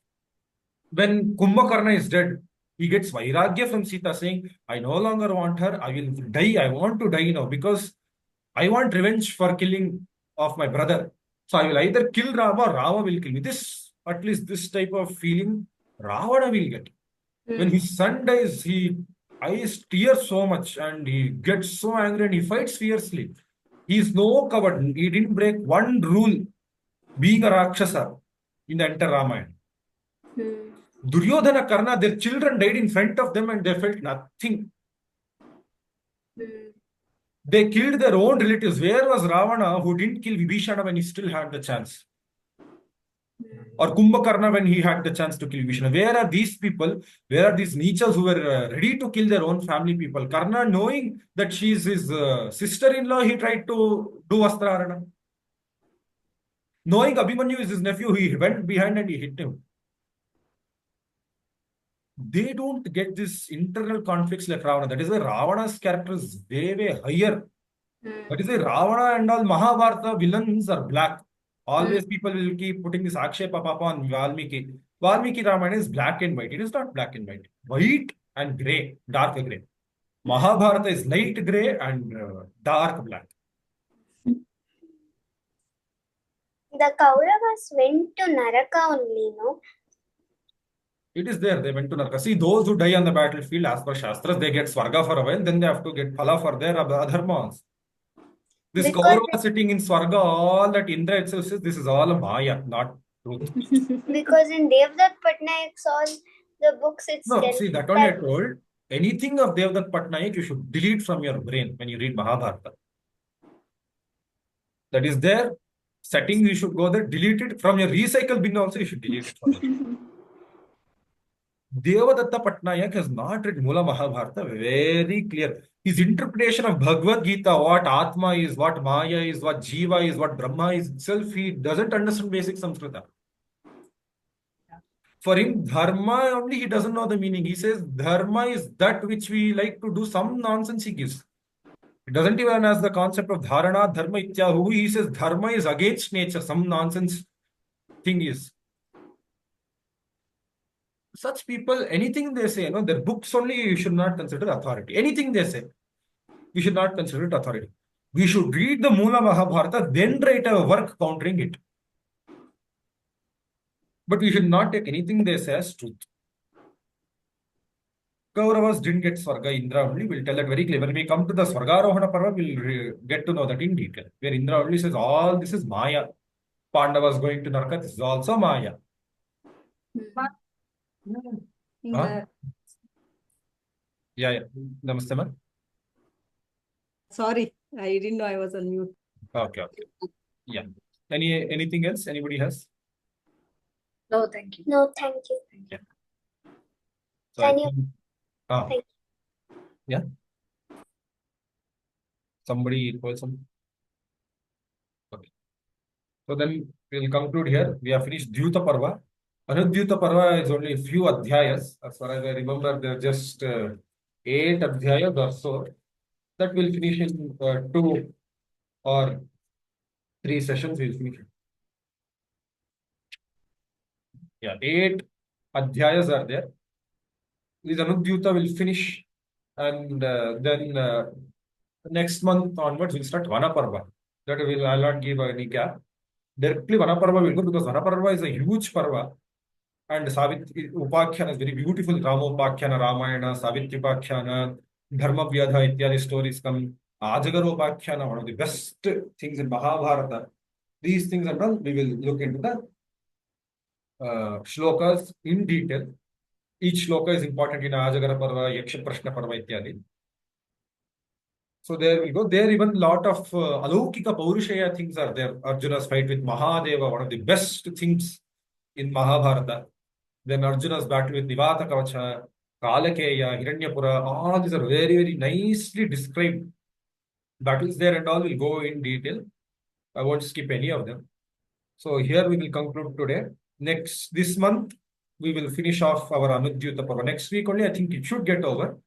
Speaker 1: when Kumbhakarna is dead, he gets Vairagya from Sita saying, I no longer want her, I will die, I want to die now because I want revenge for killing of my brother. So I will either kill Rama or Rama will kill me. This, at least this type of feeling, Ravana will get. When his son dies, he eyes tears so much and he gets so angry and he fights fiercely. He is no coward. He didn't break one rule being a Rakshasa in the entire Ramayana. Duryodhana, Karna, their children died in front of them and they felt nothing. They killed their own relatives. Where was Ravana who didn't kill Vibhishana when he still had the chance? Or Kumbhakarna when he had the chance to kill Vibhishana? Where are these people? Where are these Nichas who were ready to kill their own family people? Karna, knowing that she is his sister-in-law, he tried to do Vastrahana. Knowing Abhimanyu is his nephew, he went behind and he hit him. They don't get this internal conflicts like Ravana. That is why Ravana's character is way, way higher. That is why Ravana and all Mahabharata villains are black. Always people will keep putting this Akshepa Papa on Valmiki. Valmiki Ramayana is black and white. It is not black and white. White and grey, dark grey. Mahabharata is light grey and dark black.
Speaker 5: The Kauravas went to Naraka only, no?
Speaker 1: It is there. They went to Naraka. See, those who die on the battlefield, as per Shastras, they get Swarga for a while, then they have to get Phala for their adharmas. This
Speaker 5: Because
Speaker 1: Kaurava sitting in Swarga, all that Indra itself says, this is all a Maya, not truth.
Speaker 5: because in Devdutt Patnayak's all the books it's
Speaker 1: No, see, that only I told. Anything of Devdutt Patnaik, you should delete from your brain when you read Mahabharata. That is there. Settings, you should go there, delete it. From your recycle bin also, you should delete it. Devadatta Patnaik has not read Mula Mahabharata very clear. His interpretation of Bhagavad Gita, what Atma is, what Maya is, what Jiva is, what Brahma is itself, he doesn't understand basic Sanskrita. For him, Dharma only he doesn't know the meaning. He says Dharma is that which we like to do, some nonsense he gives. It doesn't even has the concept of Dharana, Dharma Ityahu. He says Dharma is against nature, some nonsense thing is. Such people, anything they say, their books only you should not consider authority. Anything they say, we should not consider it authority. We should read the Mula Mahabharata, then write a work countering it. But we should not take anything they say as truth. Kauravas didn't get Swarga, Indra only. We'll tell that very clearly. When we come to the Swargarohana Parva, we'll get to know that in detail. Where Indra only says, all this is Maya. Pandavas going to Naraka, this is also Maya. Huh? Yeah. Namaste, man.
Speaker 2: Sorry, I didn't know I was on mute.
Speaker 1: Okay. Yeah. Anything else? Anybody has?
Speaker 4: No, thank you.
Speaker 5: No, thank you.
Speaker 1: Yeah. So
Speaker 5: Can you?
Speaker 1: Thank you. Yeah. Somebody told some. Okay. So then we'll conclude here. We have finished Dyūta Parva. Anudyūta Parva is only a few Adhyāyas. As far as I remember, there are just 8 Adhyāyas or so. That will finish in 2 or 3 sessions. We'll finish it. Yeah, 8 Adhyāyas are there. This Anudyūta will finish, and then next month onwards we'll start Vanaparva. That I'll not give any gap. Directly Vanaparva will go because Vanaparva is a huge Parva, and Savitri Upakhyana is very beautiful. Rama Upakhyana, Ramayana, Savitri Upakhyana, Dharma Vyadha ityadi stories come. Ajagara Upakhyana, one of the best things in Mahabharata. These things and all we will look into the shlokas in detail. Each shloka is important in Ajagara Parva, Yaksha Prashna Parva ityadi. So there we go. There even lot of Alaukika Paurushaya things are there. Arjuna's fight with Mahadeva, one of the best things in Mahabharata. Then Arjuna's battle with Nivata Kavacha, Kalakeya, Hiranyapura, all these are very, very nicely described. Battles there and all will go in detail. I won't skip any of them. So here we will conclude today. This month, we will finish off our Anudyūta Parva. Next week only, I think it should get over.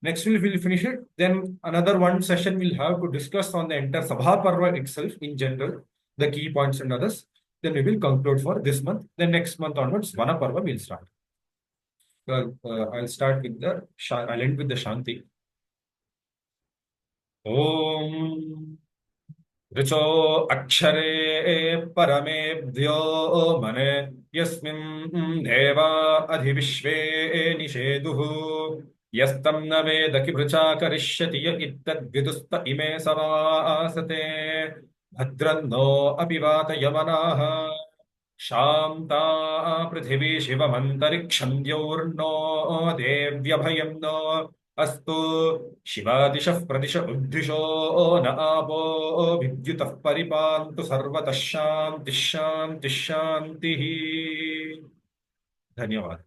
Speaker 1: Next week, we'll finish it. Then another one session we'll have to discuss on the entire Sabhā Parva itself in general, the key points and others. Then we will conclude for this month. Then next month onwards, Vana Parva will start. I'll start with I'll end with the Shanti. Om Richo Akshare Paramebhyo Mane Yasmin Deva Adhivishve Nisheduhu Yastam Naveda Kibrucha Karishyati Ittad Vidusta Ime Savasate Bhadranno Apivata Yamanaha Shamta Prithivi Shivamantariksham Dyaurno Devyabhayamno Astu Shivadishah Pradisha Uddhisho Naapo Vidyutah Paripantu Sarvatah Shanti Shanti Shantihi. Dhanyavad.